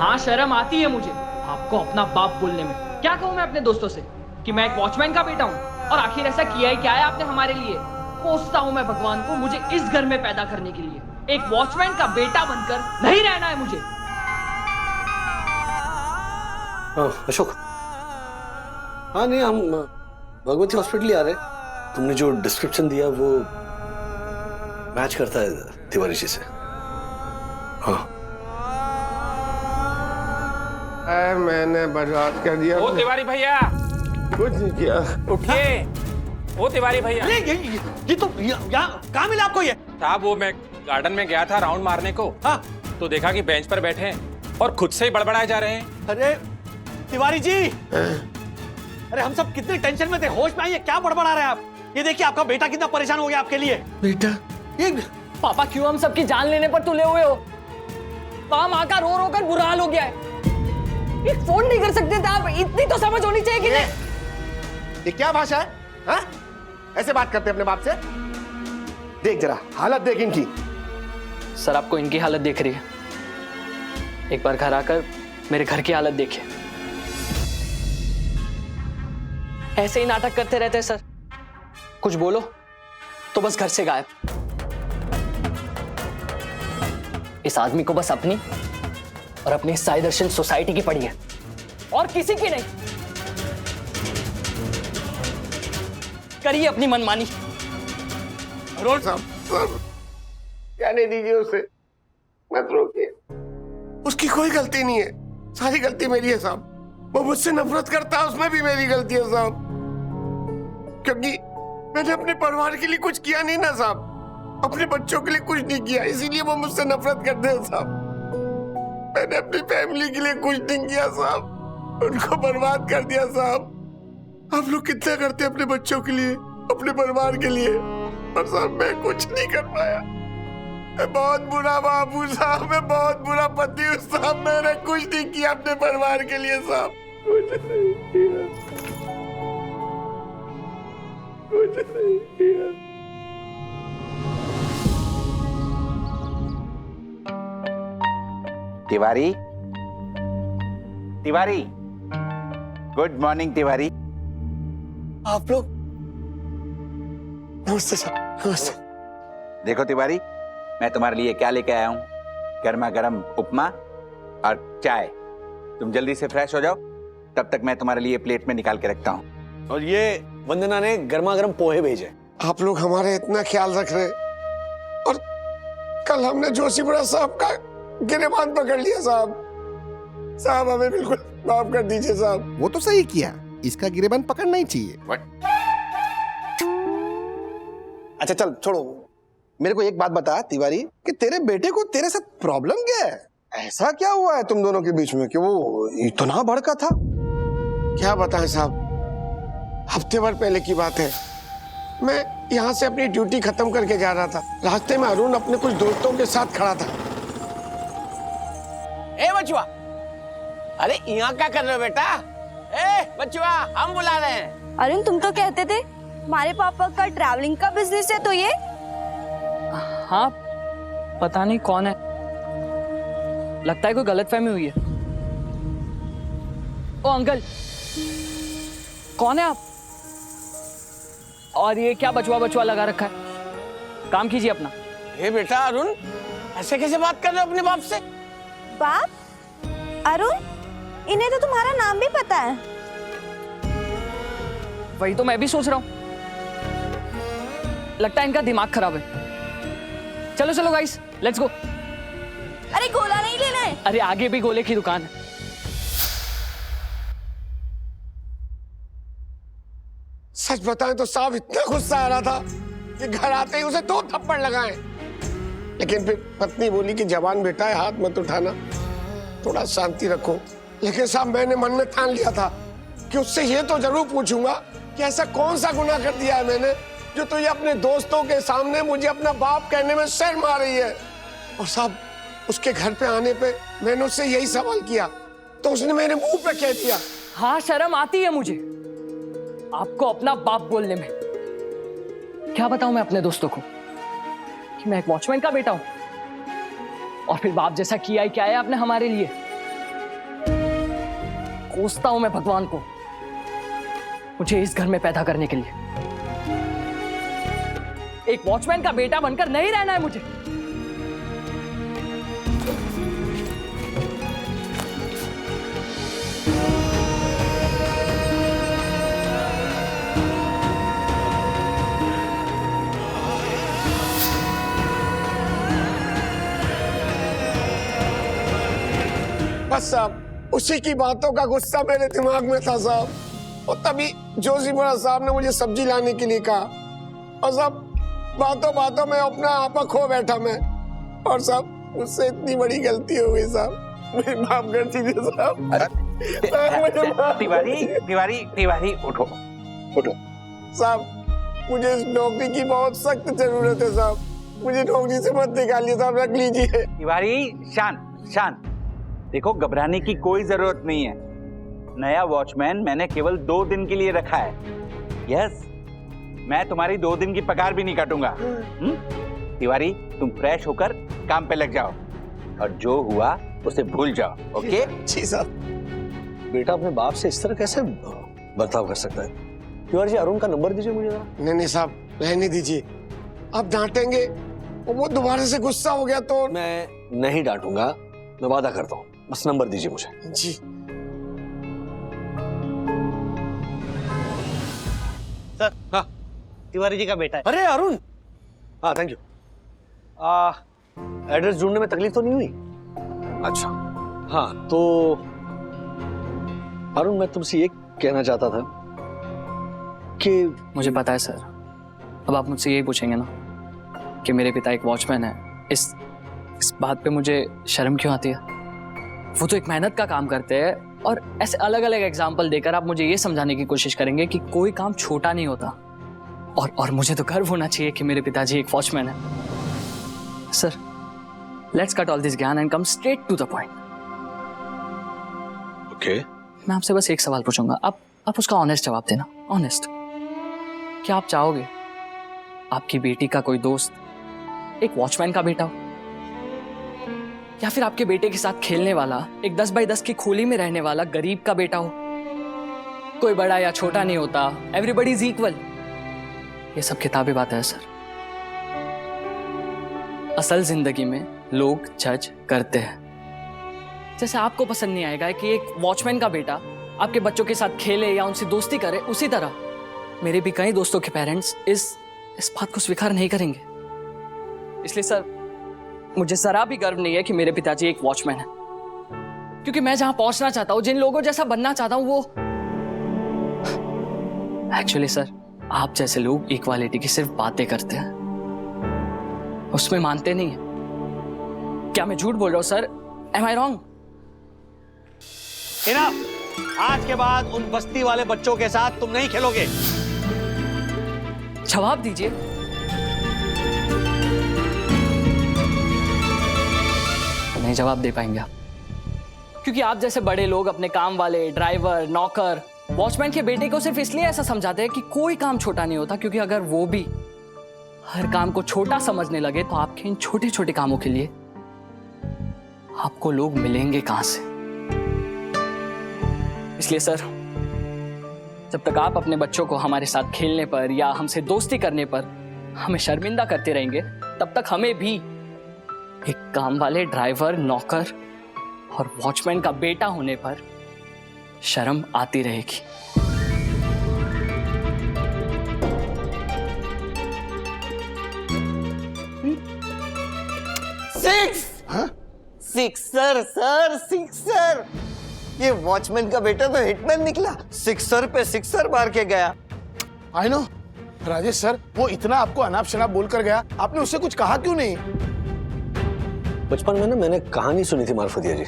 हाँ, शर्म आती है मुझे आपको अपना बाप बोलने में। क्या कहूँ मैं अपने दोस्तों से कि मैं एक वॉचमैन का बेटा हूँ, और आखिर ऐसा किया ही क्या है आपने हमारे लिए? कोसता हूँ मैं भगवान को मुझे इस घर में पैदा करने के लिए। एक वॉचमैन का बेटा बनकर नहीं रहना है मुझे। अशोक, हाँ नहीं, हम भगवती हॉस्पिटल ही आ रहे। तुमने जो डिस्क्रिप्शन दिया वो मैच करता है तिवारी जी से। हाँ मैंने बर्बाद कर दिया। ओ तिवारी भैया, कुछ नहीं किया। उठिए। ओ तिवारी भैया, ये तो यहाँ कहाँ मिला आपको? ये साहब वो मैं गार्डन में गया था राउंड मारने को। हाँ, तो देखा कि बेंच पर बैठे हैं और खुद से ही बड़बड़ाए जा रहे हैं। अरे तिवारी जी, अरे हम सब कितने टेंशन में थे, होश में आइए, क्या बड़बड़ा रहे हैं आप? ये देखिए आपका बेटा कितना परेशान हो गया आपके लिए। बेटा? ये पापा क्यों हम सबकी जान लेने पर तुले हुए हो? वहां माँ का रो रो कर बुरा हाल हो गया है। एक फोन नहीं कर सकते थे आप? इतनी तो समझ होनी चाहिए कि नहीं? ये क्या भाषा है? हाँ? ऐसे बात करते अपने बाप से? देख जरा हालत देख इनकी। सर आपको इनकी हालत देख रही है? एक बार घर आकर मेरे घर की हालत देखिए। ऐसे ही नाटक करते रहते हैं सर, कुछ बोलो तो बस घर से गायब। इस आदमी को बस अपनी और अपनी साई दर्शन सोसाइटी की पड़ी है और किसी की नहीं। करिए अपनी मनमानी। अरुण साहब, कहने दीजिए उसे, मत रोकिए। उसकी कोई गलती नहीं है, सारी गलती मेरी है साहब। वो मुझसे नफरत करता है, उसमें भी मेरी गलती है साहब, क्योंकि मैंने अपने परिवार के लिए कुछ किया नहीं ना साहब, अपने बच्चों के लिए कुछ नहीं किया, इसीलिए वो मुझसे नफरत करते हैं साहब। मैंने अपनी फैमिली के लिए कुछ नहीं किया साहब, उनको बर्बाद कर दिया साहब। आप लोग कितना करते हैं अपने बच्चों के लिए, अपने परिवार के लिए, पर साहब मैं कुछ नहीं कर पाया। मैं बहुत बुरा बाबू साहब, मैं बहुत बुरा पति हूँ साहब। मैंने कुछ नहीं किया अपने परिवार के लिए साहब, कुछ नहीं किया, कुछ नहीं किया। Tiwari, Tiwari, good morning Tiwari. आप लोग? नमस्ते सर, नमस्ते। देखो तिवारी, मैं तुम्हारे लिए क्या लेके आया हूँ, गर्मा गर्म उपमा और चाय। तुम जल्दी से फ्रेश हो जाओ, तब तक मैं तुम्हारे लिए प्लेट में निकाल के रखता हूँ। और ये वंदना ने गर्मा गर्म पोहे भेजे। आप लोग हमारे इतना ख्याल रख रहे, और कल हमने जोशीपुरा साहब का गिरेबान पकड़ लिया साहब। साहब हमें बिल्कुल माफ कर दीजिए साहब। वो तो सही किया, इसका गिरेबान पकड़ना ही चाहिए। अच्छा चल छोड़ो, मेरे को एक बात बता तिवारी, कि तेरे बेटे को तेरे साथ प्रॉब्लम क्या है? ऐसा क्या हुआ है तुम दोनों के बीच में कि वो इतना भड़का था? क्या बताएं साहब, हफ्ते भर पहले की बात है। मैं यहाँ से अपनी ड्यूटी खत्म करके जा रहा था, रास्ते में अरुण अपने कुछ दोस्तों के साथ खड़ा था। ए बचुआ, अरे यहाँ क्या कर रहे हो बेटा? ए बचुआ, हम बुला रहे हैं। अरुण तुम तो कहते थे हमारे पापा का ट्रैवलिंग का बिजनेस है, तो ये? हाँ, पता नहीं कौन है, लगता है कोई गलतफहमी हुई है। ओ अंकल, कौन है आप? और ये क्या बचुआ बचुआ लगा रखा है? काम कीजिए अपना। ए बेटा अरुण, ऐसे कैसे बात कर रहे हो अपने बाप से? बाप? अरुण, इन्हें तो तुम्हारा नाम भी पता है। वही तो मैं भी सोच रहा हूँ, लगता है इनका दिमाग खराब है। चलो चलो गाइस, लेट्स गो। अरे गोला नहीं लेना है। अरे आगे भी गोले की दुकान है। सच बताएं तो साहब इतना गुस्सा आ रहा था कि घर आते ही उसे 2 थप्पड़ लगाए, लेकिन फिर पत्नी बोली कि जवान बेटा है, हाथ मत उठाना, थोड़ा शांति रखो। लेकिन साहब मैंने मन में ठान लिया था कि उससे ये तो जरूर पूछूंगा कि ऐसा कौन सा गुनाह कर दिया है मैंने जो तो ये अपने दोस्तों के सामने मुझे अपना बाप कहने में शर्म आ रही है। और साहब उसके घर पे आने पे मैंने उससे यही सवाल किया तो उसने मेरे मुंह पे कह दिया। हाँ, शर्म आती है मुझे आपको अपना बाप बोलने में। क्या बताऊं मैं अपने दोस्तों को कि मैं एक वॉचमैन का बेटा हूं, और फिर बाप जैसा किया ही क्या है आपने हमारे लिए। कोसता हूं मैं भगवान को मुझे इस घर में पैदा करने के लिए। एक वॉचमैन का बेटा बनकर नहीं रहना है मुझे। बस साहब उसी की बातों का गुस्सा मेरे दिमाग में था साहब, और तभी जोशीपुरा साहब ने मुझे सब्जी लाने के लिए कहा, और साहब बातों बातों में अपना आपा खो बैठा मैं। और साहब मुझसे इतनी बड़ी गलती हो गई साहब, मुझे माफ कर दीजिए साहब। तिवारी तिवारी तिवारी उठो उठो। साहब मुझे इस नौकरी की बहुत सख्त जरूरत है साहब, मुझे नौकरी से मत निकालिए साहब, रख लीजिए। तिवारी शांत शांत, देखो घबराने की कोई जरूरत नहीं है। नया वॉचमैन मैंने केवल 2 दिन के लिए रखा है। यस, मैं तुम्हारी 2 दिन की पगार भी नहीं काटूंगा। तिवारी तुम फ्रेश होकर काम पे लग जाओ, और जो हुआ उसे भूल जाओ। ओके जी साहब। बेटा अपने बाप से इस तरह कैसे बर्ताव कर सकता है? तिवारी जी, अरुण का नंबर दीजिए मुझे जरा। नहीं साहब, रहने दीजिए। आप डांटेंगे और वो दोबारा से गुस्सा हो गया तो। मैं नहीं डांटूंगा, मैं वादा करता हूँ। बस नंबर दीजिए मुझे। जी। सर, हाँ, तिवारी जी का बेटा है। अरे अरुण, हाँ थैंक यू। एड्रेस ढूंढने में तकलीफ तो नहीं हुई? अच्छा, हाँ तो अरुण, मैं तुमसे ये कहना चाहता था कि मुझे पता है सर, अब आप मुझसे यही पूछेंगे ना कि मेरे पिता एक वॉचमैन है। इस बात पे मुझे शर्म क्यों आती है? वो तो एक मेहनत का काम करते हैं, और ऐसे अलग अलग एग्जाम्पल देकर आप मुझे ये समझाने की कोशिश करेंगे कि कोई काम छोटा नहीं होता। और मुझे तो गर्व होना चाहिए कि मेरे पिताजी एक वॉचमैन है। Sir, let's cut all this ज्ञान and come straight to the point. Okay. मैं आपसे बस एक सवाल पूछूंगा, आप उसका ऑनेस्ट जवाब देना। ऑनेस्ट। क्या आप चाहोगे आपकी बेटी का कोई दोस्त एक वॉचमैन का बेटा हो, या फिर आपके बेटे के साथ खेलने वाला एक 10 बाई 10 की खोली में रहने वाला गरीब का बेटा हो? कोई बड़ा या छोटा नहीं होता, एवरीबॉडी इज इक्वल। ये सब किताबी बातें हैं सर। असल जिंदगी में लोग जज करते हैं। जैसे आपको पसंद नहीं आएगा कि एक वॉचमैन का बेटा आपके बच्चों के साथ खेले या उनसे दोस्ती करे, उसी तरह मेरे भी कई दोस्तों के पेरेंट्स इस बात को स्वीकार नहीं करेंगे। इसलिए सर, मुझे जरा भी गर्व नहीं है कि मेरे पिताजी एक वॉचमैन है, क्योंकि मैं जहां पहुंचना चाहता हूं, जिन लोगों जैसा बनना चाहता हूं, वो एक्चुअली सर, आप जैसे लोग इक्वालिटी की सिर्फ बातें करते हैं, उसमें मानते नहीं है। क्या मैं झूठ बोल रहा हूं सर? एम आई रॉन्ग? आज के बाद उन बस्ती वाले बच्चों के साथ तुम नहीं खेलोगे। जवाब दीजिए। नहीं जवाब दे पाएंगे आप, क्योंकि आप जैसे बड़े लोग अपने काम वाले, ड्राइवर, नौकर, वॉचमैन के बेटे को सिर्फ इसलिए ऐसा समझाते हैं कि कोई काम छोटा नहीं होता, क्योंकि अगर वो भी हर काम को छोटा समझने लगे तो आपके इन छोटे छोटे कामों के लिए आपको लोग मिलेंगे कहां से? इसलिए सर, जब तक आप अपने बच्चों को हमारे साथ खेलने पर या हमसे दोस्ती करने पर हमें शर्मिंदा करते रहेंगे, तब तक हमें भी एक काम वाले, ड्राइवर, नौकर और वॉचमैन का बेटा होने पर शर्म आती रहेगी। Sixer sir, sixer. ये वॉचमैन का बेटा तो हिटमैन निकला, सिक्सर पे सिक्सर मार के गया। आई नो राजेश सर, वो इतना आपको अनाप शनाप बोल कर गया, आपने उससे कुछ कहा क्यों नहीं? बचपन में ना मैंने कहानी सुनी थी मार्फतिया जी,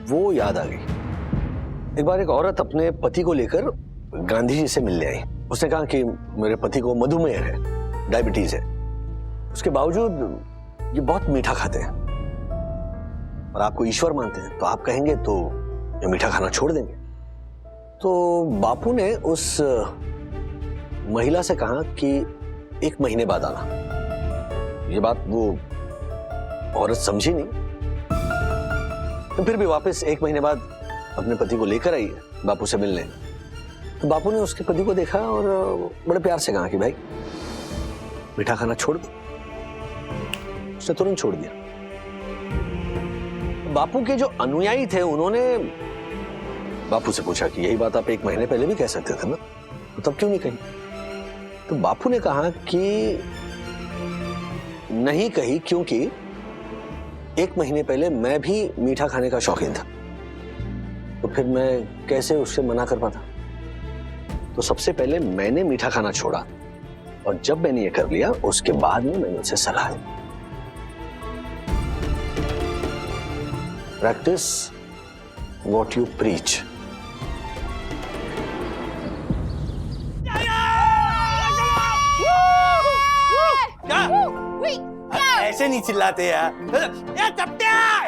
वो याद आ गई। एक बार एक औरत अपने पति को लेकर गांधी जी से मिलने आई। उसने कहा कि मेरे पति को मधुमेह है, डायबिटीज है, उसके बावजूद ये बहुत मीठा खाते हैं और आपको ईश्वर मानते हैं, तो आप कहेंगे तो ये मीठा खाना छोड़ देंगे। तो बापू ने उस महिला से कहा कि 1 महीने बाद आना। ये बात वो औरत समझी नहीं, तो फिर भी वापस 1 महीने बाद अपने पति को लेकर आई बापू से मिलने। तो बापू ने उसके पति को देखा और बड़े प्यार से कहा कि भाई मीठा खाना छोड़ दो। उसने तुरंत छोड़ दिया। बापू के जो अनुयायी थे उन्होंने बापू से पूछा कि यही बात आप 1 महीने पहले भी कह सकते थे ना, तो तब क्यों नहीं कही? तो बापू ने कहा कि नहीं कही क्योंकि 1 महीने पहले मैं भी मीठा खाने का शौकीन था, तो फिर मैं कैसे उससे मना कर पाता। तो सबसे पहले मैंने मीठा खाना छोड़ा, और जब मैंने ये कर लिया उसके बाद में मैंने उसे सलाह दी। Practice what you preach. ऐसे नहीं चिल्लाते यार।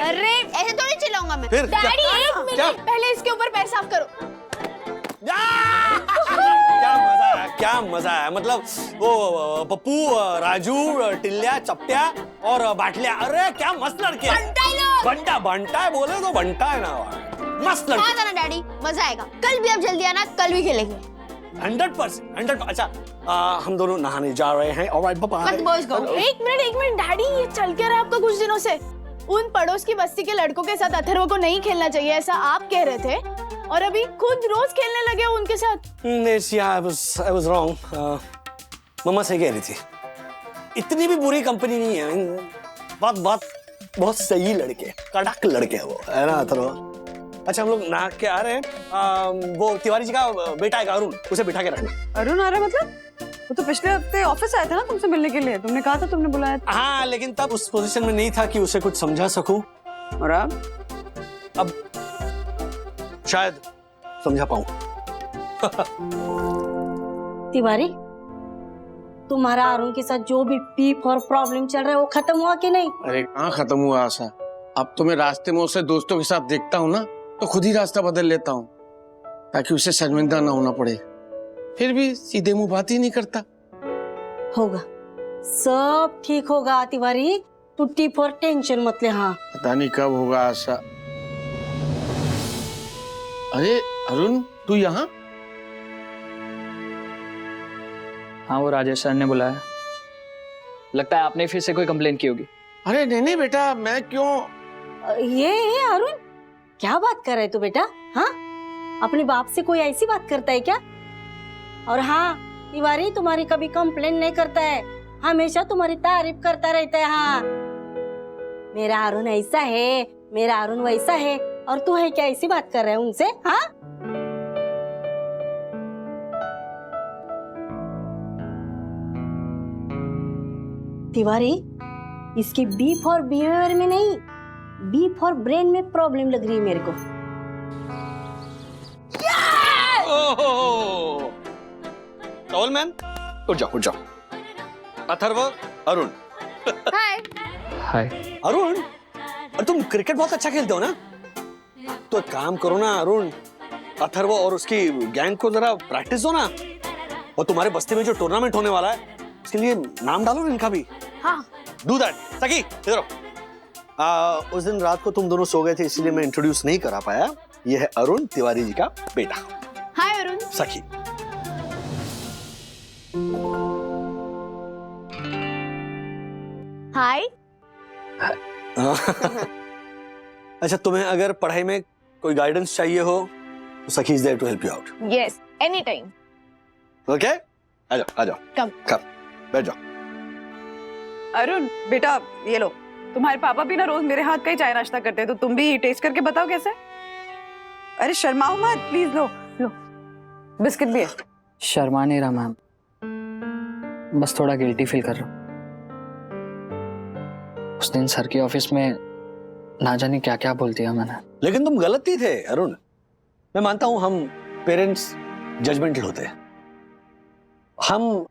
अरे ऐसे थोड़ी चिल्लाऊंगा मैं। फिर क्या? डैडी, 1 मिनट, पहले इसके ऊपर पैर साफ करो। क्या मजा है, मतलब वो पप्पू, राजू, टिल्ल्या, चपट्या और बाटल्या, अरे क्या मस्त लड़के हैं। बंटा बंटा है, बोले तो बंटा है ना। मस्त लड़का। हाँ ना डैडी, मजा आएगा। कल भी आप जल्दी आना, कल भी खेलेंगे। 100%, 100%। अच्छा हम दोनों नहाने जा रहे हैं। All right bye. एक मिनट डैडी, ये चल क्या रहा है आपका कुछ दिनों से? उन पड़ोस की बस्ती के लड़कों के साथ अथर्व को नहीं खेलना चाहिए ऐसा आप कह रहे थे, और अभी खुद रोज खेलने लगे हो उनके साथ। I was wrong. मम्मा सही कह रही थी, इतनी भी बुरी कंपनी नहीं है। बहुत सही लड़के, कड़क लड़के हैं वो, है ना अथर्व? अच्छा हम लोग नहा के आ रहे हैं। वो तिवारी जी का बेटा है अरुण, उसे बिठा के रखना। अरुण आ रहा है मतलब? वो तो पिछले हफ्ते ऑफिस आया था ना तुमसे मिलने के लिए, तुमने कहा था, तुमने बुलाया था। हाँ, लेकिन तब उस पोजीशन में नहीं था कि उसे कुछ समझा सकूं। और अब शायद समझा पाऊं। तिवारी, तुम्हारा अरुण के साथ जो भी पीप और प्रॉब्लम चल रहा है वो खत्म हुआ कि नहीं? अरे कहाँ खत्म हुआ आशा, अब तो मैं रास्ते में उसे दोस्तों के साथ देखता हूँ ना, तो खुद ही रास्ता बदल लेता हूँ ताकि उसे शर्मिंदा ना होना पड़े। फिर भी सीधे मुंह बात ही नहीं करता। होगा, सब ठीक होगा तिवारी, टुट्टी पर टेंशन मत ले। हाँ, पता नहीं कब होगा आशा। अरे अरुण, तू यहाँ? हाँ, वो राजेश सर ने बुलाया। लगता है आपने फिर से कोई कंप्लेन की होगी। अरे नहीं बेटा, मैं क्यों? ये अरुण, क्या बात कर रहे तू बेटा? हाँ, अपने बाप से कोई ऐसी बात करता है क्या? और हाँ तिवारी, तुम्हारी कभी कंप्लेन नहीं करता है, हमेशा तुम्हारी तारीफ करता रहता है। हाँ, मेरा अरुण ऐसा है, मेरा अरुण वैसा है, और तू है क्या ऐसी बात कर रहे है उनसे? हाँ, तिवारी, इसकी बी फॉर बिहेवियर में नहीं, बी फॉर ब्रेन में प्रॉब्लम लग रही है मेरे को। टॉल मैन, उठ जाओ। अथर्व, अरुण। हाय। अरुण, तुम क्रिकेट बहुत अच्छा खेलते हो ना? तो एक काम करो ना अरुण, अथर्व और उसकी गैंग को जरा प्रैक्टिस दो ना, और तुम्हारे बस्ती में जो टूर्नामेंट होने वाला है उसके लिए नाम डालो ना इनका भी। हाँ, डू दैट। सखी इधर आओ। उस दिन रात को तुम दोनों सो गए थे, इसलिए मैं इंट्रोड्यूस नहीं करा पाया। ये है अरुण, तिवारी जी का बेटा। हाय अरुण। सखी। हाय। अच्छा, तुम्हें अगर पढ़ाई में कोई गाइडेंस चाहिए हो तो Sakhi is there to help you out. Yes, any time. Okay, आ जाओ। कम बैठ जाओ। अरुण बेटा, ये लो, तुम्हारे पापा भी ना रोज मेरे हाथ का ही चाय नाश्ता करते हैं, तो तुम भी टेस्ट करके बताओ कैसे। अरे शर्माओ मत, प्लीज। लो बिस्किट भी है। शर्मा नहीं रहा मैम, बस थोड़ा गिल्टी फील कर रहा हूँ। उस दिन सर के ऑफिस में ना जाने क्या क्या बोल दिया मैंने। लेकिन तुम गलत ही थे अरुण। मैं मानता हूं हम पेरेंट्स जजमेंटल होते हैं। हम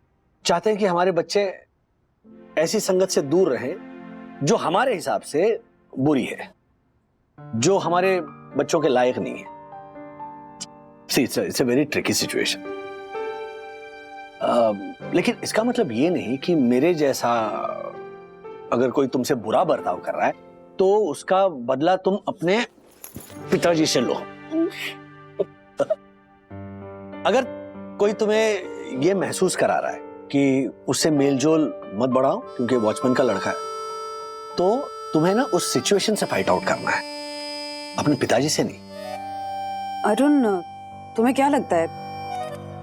चाहते हैं कि हमारे बच्चे ऐसी संगत से दूर रहें जो हमारे हिसाब से बुरी है, जो हमारे बच्चों के लायक नहीं है। See, it's a very tricky situation. लेकिन इसका मतलब ये नहीं कि मेरे जैसा अगर कोई तुमसे बुरा बर्ताव कर रहा है तो उसका बदला तुम अपने पिताजी से लो। अगर कोई तुम्हें ये महसूस करा रहा है कि उससे मेलजोल मत बढ़ाओ क्योंकि वॉचमैन का लड़का है, तो तुम्हें ना उस सिचुएशन से फाइट आउट करना है, अपने पिताजी से नहीं। अरुण, तुम्हें क्या लगता है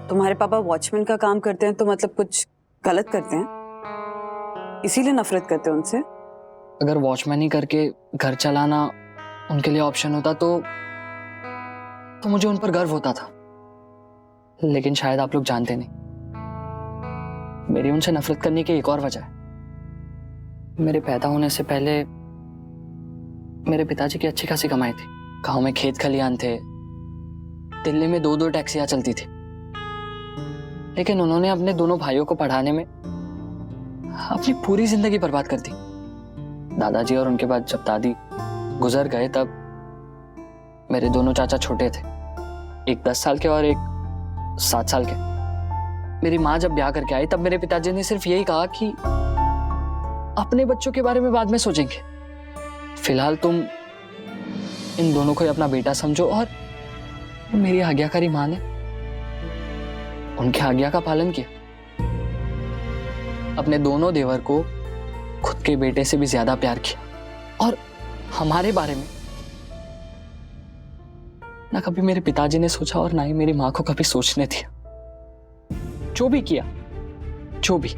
तुम्हारे पापा वॉचमैन का काम करते हैं तो मतलब कुछ गलत करते हैं, इसीलिए नफरत करते हैं उनसे? अगर वॉचमैन ही करके घर चलाना उनके लिए ऑप्शन होता तो मुझे उन पर गर्व होता था। लेकिन शायद आप लोग जानते नहीं, मेरी उनसे नफरत करने की एक और वजह है। मेरे पैदा होने से पहले मेरे पिताजी की अच्छी खासी कमाई थी। गांव में खेत खलियान थे, दिल्ली में 2-2 टैक्सियां चलती थी। लेकिन उन्होंने अपने दोनों भाइयों को पढ़ाने में अपनी पूरी जिंदगी बर्बाद कर दी। दादाजी और उनके बाद जब दादी गुजर गए तब मेरे दोनों चाचा छोटे थे, एक 10 साल के और एक 7 साल के। मेरी माँ जब ब्याह करके आई तब मेरे पिताजी ने सिर्फ यही कहा कि अपने बच्चों के बारे में बाद में सोचेंगे, फिलहाल तुम इन दोनों को ही अपना बेटा समझो और मेरी आज्ञाकारी माँ ने उनकी आज्ञा का पालन किया। अपने दोनों देवर को खुद के बेटे से भी ज्यादा प्यार किया और हमारे बारे में ना कभी मेरे पिताजी ने सोचा और ना ही मेरी माँ को कभी सोचने दिया। जो भी किया, जो भी,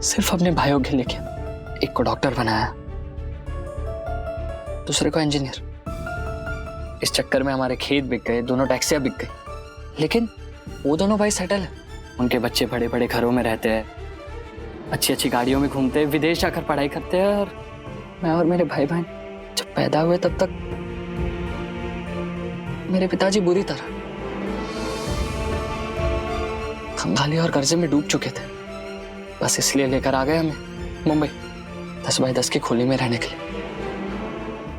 सिर्फ अपने भाइयों के लिए किया। एक को डॉक्टर बनाया, दूसरे को इंजीनियर। इस चक्कर में हमारे खेत बिक गए, दोनों टैक्सियां बिक गई। लेकिन वो दोनों भाई सेटल है, उनके बच्चे बड़े बड़े घरों में रहते हैं, अच्छी अच्छी गाड़ियों में घूमते हैं, विदेश जाकर पढ़ाई करते हैं। और मैं और मेरे भाई बहन जब पैदा हुए तब तक मेरे पिताजी बुरी तरह खंगाली और कर्जे में डूब चुके थे। बस इसलिए लेकर आ गए हमें मुंबई 10 बाय 10 की खोली में रहने के लिए।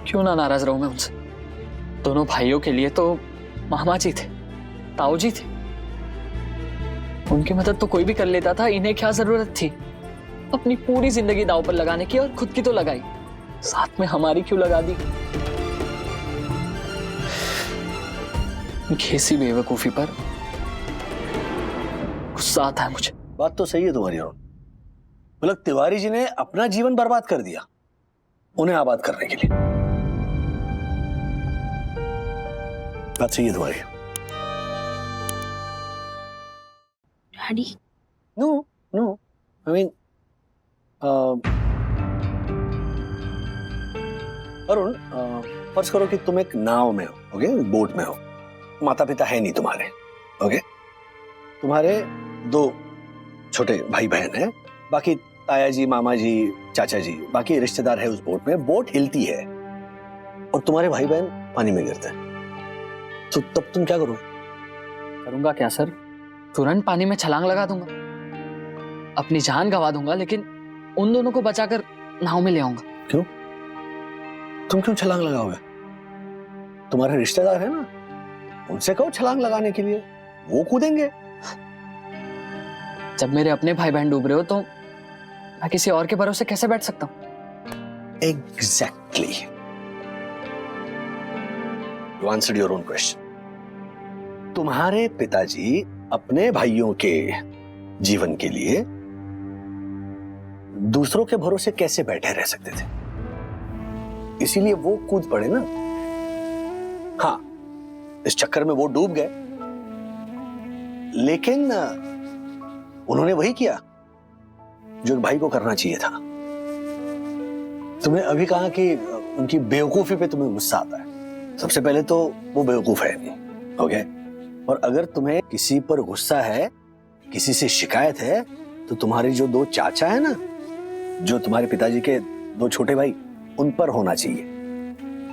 क्यों ना नाराज रहूं मैं उनसे। दोनों भाइयों के लिए तो मामा जी थे, ताऊ जी थे, उनकी मदद तो कोई भी कर लेता था। इन्हें क्या जरूरत थी अपनी पूरी जिंदगी दांव पर लगाने की, और खुद की तो लगाई, साथ में हमारी क्यों लगा दी। ऐसी बेवकूफी पर गुस्सा आता है मुझे। बात तो सही है तुम्हारी अरुण, मतलब तिवारी जी ने अपना जीवन बर्बाद कर दिया उन्हें आबाद करने के लिए। बात सही है तुम्हारी। Daddy, no no, I mean Arun, फर्ज करो कि तुम एक नाव में हो, ओके, बोट में हो, माता पिता है नहीं तुम्हारे, ओके, तुम्हारे 2 छोटे भाई बहन हैं, बाकी ताया जी, मामा जी, चाचा जी, बाकी रिश्तेदार है उस बोट में। बोट हिलती है और तुम्हारे भाई बहन पानी में गिरते हैं, तो तब तुम क्या करोगे? करूंगा क्या सर, तुरंत पानी में छलांग लगा दूंगा, अपनी जान गंवा दूंगा, लेकिन उन दोनों को बचाकर नाव में ले आऊंगा। क्यों? तुम क्यों छलांग लगाओगे? तुम्हारे रिश्तेदार है ना, उनसे कहो छलांग लगाने के लिए, वो कूदेंगे। जब मेरे अपने भाई बहन डूब रहे हो तो मैं किसी और के भरोसे कैसे बैठ सकता हूं? Exactly, you answered your own question. तुम्हारे पिताजी अपने भाइयों के जीवन के लिए दूसरों के भरोसे कैसे बैठे रह सकते थे, इसीलिए वो कूद पड़े ना। हाँ, इस चक्कर में वो डूब गए, लेकिन उन्होंने वही किया जो एक भाई को करना चाहिए था। तुमने अभी कहा कि उनकी बेवकूफी पे तुम्हें गुस्सा आता है। सबसे पहले तो वो बेवकूफ है नहीं, ओके, और अगर तुम्हें किसी पर गुस्सा है, किसी से शिकायत है, तो तुम्हारे जो 2 चाचा है ना, जो तुम्हारे पिताजी के 2 छोटे भाई, उन पर होना चाहिए,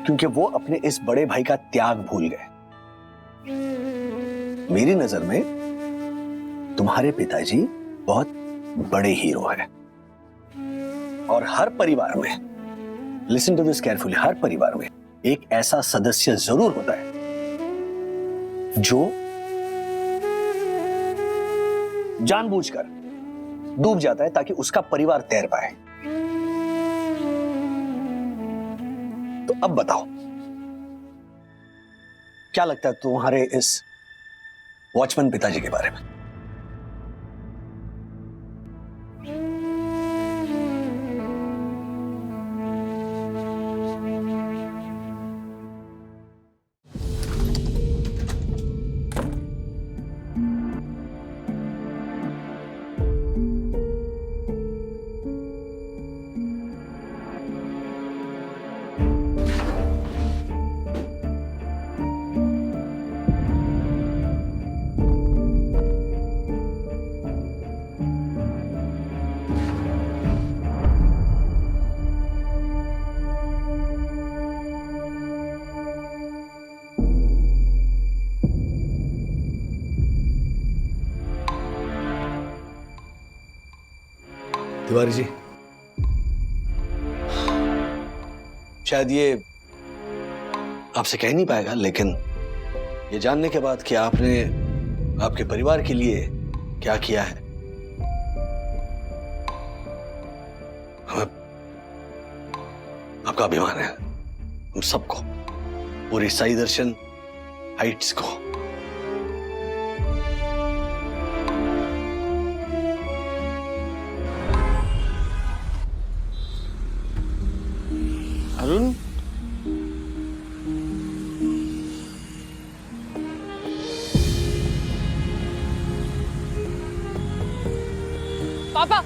क्योंकि वो अपने इस बड़े भाई का त्याग भूल गए। मेरी नजर में तुम्हारे पिताजी बहुत बड़े हीरो हैं, और हर परिवार में, लिसन टू दिस केयरफुली, हर परिवार में एक ऐसा सदस्य जरूर होता है जो जानबूझकर डूब जाता है ताकि उसका परिवार तैर पाए। तो अब बताओ, क्या लगता है तुम्हारे इस वॉचमैन पिताजी के बारे में? तिवारी जी, शायद ये आपसे कह नहीं पाएगा, लेकिन ये जानने के बाद कि आपने आपके परिवार के लिए क्या किया है, हमें आपका अभिमान है। हम सबको, पूरी साई दर्शन हाइट्स को। अरुण, पापा,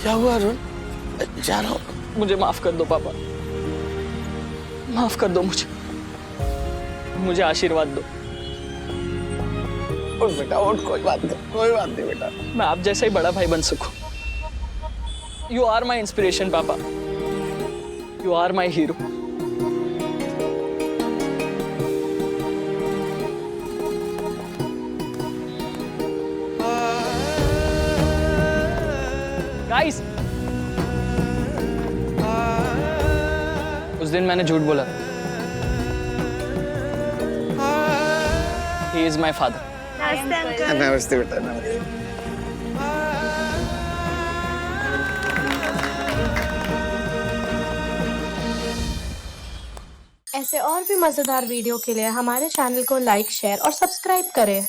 क्या हुआ अरुण? जा रहा हूँ। मुझे माफ कर दो पापा, माफ कर दो मुझे आशीर्वाद दो। उठ बेटा उठ, कोई बात नहीं बेटा। मैं आप जैसा ही बड़ा भाई बन सकूं। यू आर माई इंस्पिरेशन पापा, you are my hero. Guys, उस दिन मैंने झूठ बोला। He is my father. नमस्ते बेटा, नमस्ते। ऐसे और भी मजेदार वीडियो के लिए हमारे चैनल को लाइक, शेयर और सब्सक्राइब करें।